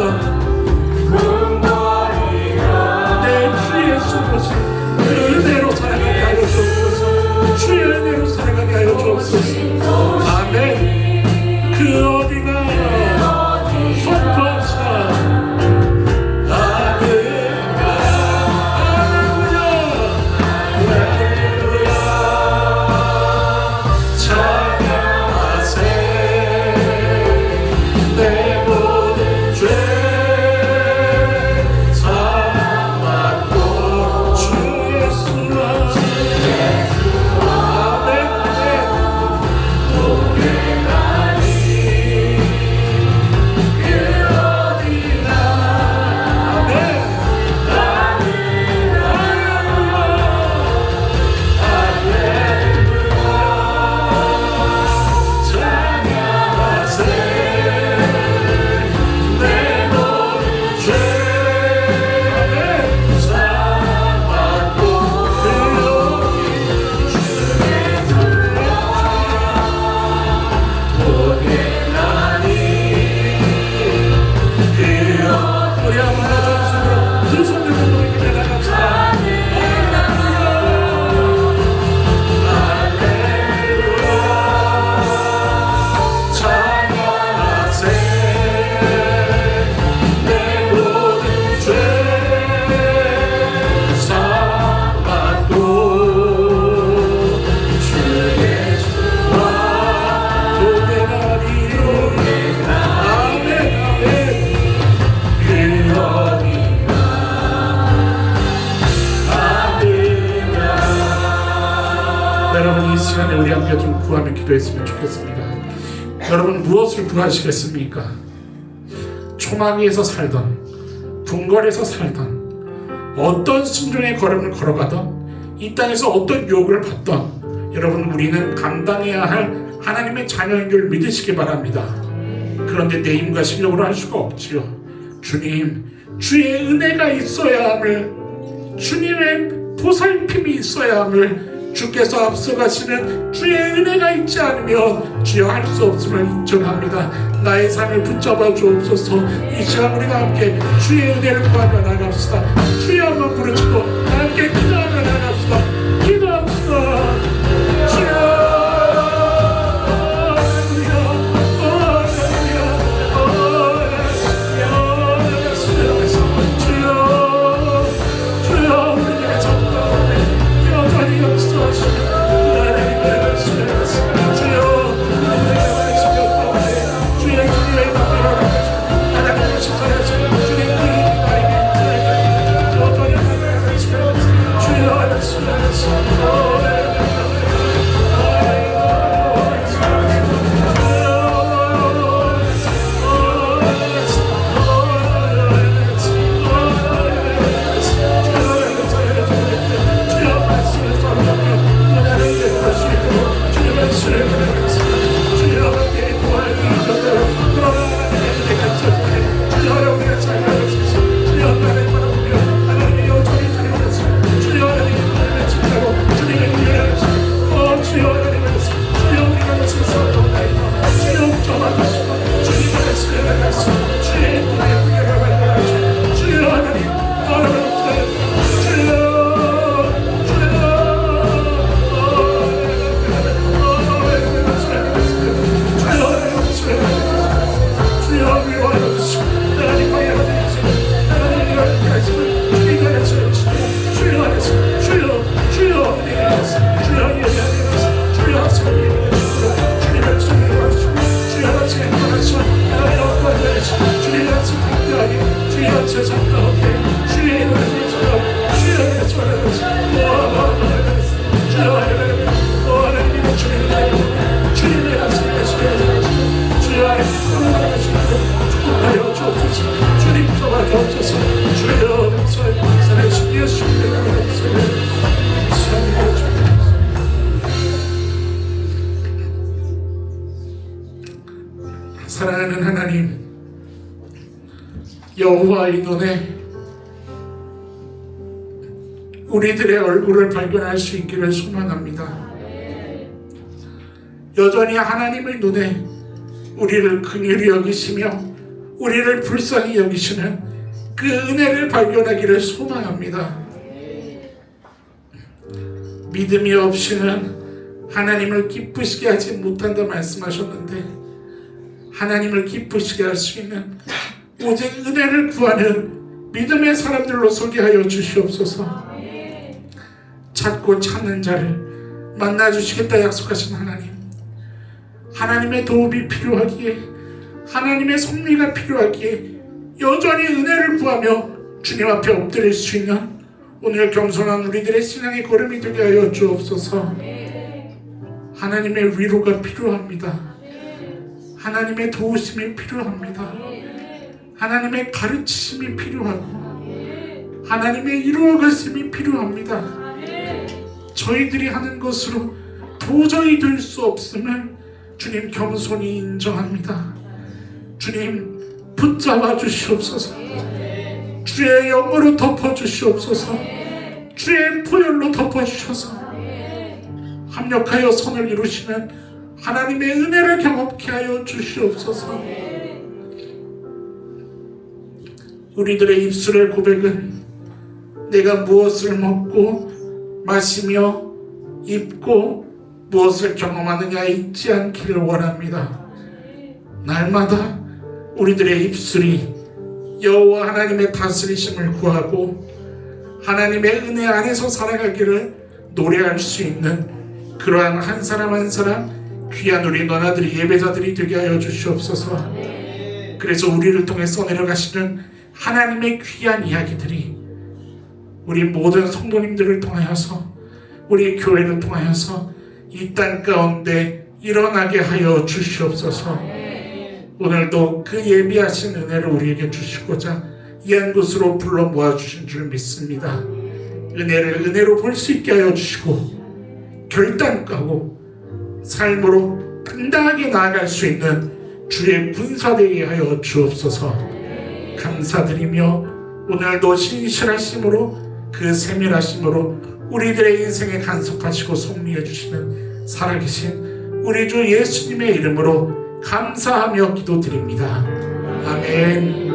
내 주 예수 모습 그대로 살아가게 하여 주옵소서. 주의 은혜로 살아가게 하여 주옵소서. 아멘. 그 어디나 손톱사 찬양하세 여러분 이 시간에 우리 함께 좀 구하며 기도했으면 좋겠습니다. 여러분 무엇을 구하시겠습니까? 초막위에서 살던, 궁궐에서 살던, 어떤 순종의 걸음을 걸어가던, 이 땅에서 어떤 유혹을 받던, 여러분 우리는 감당해야 할 하나님의 자녀인 줄 믿으시기 바랍니다. 그런데 내 힘과 실력으로 할 수가 없지요. 주님, 주의 은혜가 있어야 함을, 주님의 보살핌이 있어야 함을, 주께서 앞서가시는 주의 은혜가 있지 않으면 주여 할 수 없음을 인정합니다. 나의 삶을 붙잡아 주옵소서. 이 시간 우리가 함께 주의 은혜를 구하며 나갑시다. 주여 한번 부르짖고 함께 기도하며 나갑시다. 기도합시다. 주여 사랑하는 하나님, 여호와의 눈에 우리들의 얼굴을 발견할 수 있기를 소망합니다. 여전히 하나님의 눈에 우리를 긍휼히 여기시며 우리를 불쌍히 여기시는 그 은혜를 발견하기를 소망합니다. 믿음이 없이는 하나님을 기쁘시게 하지 못한다 말씀하셨는데, 하나님을 기쁘시게 할 수 있는 오직 은혜를 구하는 믿음의 사람들로 서게 하여 주시옵소서. 찾고 찾는 자를 만나주시겠다 약속하신 하나님, 하나님의 도움이 필요하기에, 하나님의 섭리가 필요하기에 여전히 은혜를 구하며 주님 앞에 엎드릴 수 있는 오늘 겸손한 우리들의 신앙의 걸음이 되게 하여 주옵소서. 하나님의 위로가 필요합니다. 하나님의 도우심이 필요합니다. 하나님의 가르치심이 필요하고 하나님의 이루어가심이 필요합니다. 저희들이 하는 것으로 도저히 될 수 없음을 주님 겸손히 인정합니다. 주님 붙잡아 주시옵소서. 주의 영으로 덮어 주시옵소서. 주의 보혈로 덮어 주셔서 합력하여 선을 이루시는 하나님의 은혜를 경험케 하여 주시옵소서. 우리들의 입술의 고백은 내가 무엇을 먹고 마시며 입고 무엇을 경험하느냐에 있지 않기를 원합니다. 날마다 우리들의 입술이 여호와 하나님의 다스리심을 구하고 하나님의 은혜 안에서 살아가기를 노래할 수 있는 그러한 한 사람 한 사람 귀한 우리 너나들이 예배자들이 되게 하여 주시옵소서. 그래서 우리를 통해 써내려 가시는 하나님의 귀한 이야기들이 우리 모든 성도님들을 통하여서, 우리 교회를 통하여서 이 땅 가운데 일어나게 하여 주시옵소서. 오늘도 그 예비하신 은혜를 우리에게 주시고자 이 한 곳으로 불러 모아주신 줄 믿습니다. 은혜를 은혜로 볼 수 있게 하여 주시고 결단하고 삶으로 당당하게 나아갈 수 있는 주의 군사되게 하여 주옵소서. 감사드리며 오늘도 신실하심으로 그 세밀하심으로 우리들의 인생에 간섭하시고 섭리해 주시는 살아계신 우리 주 예수님의 이름으로 감사하며 기도드립니다. 아멘.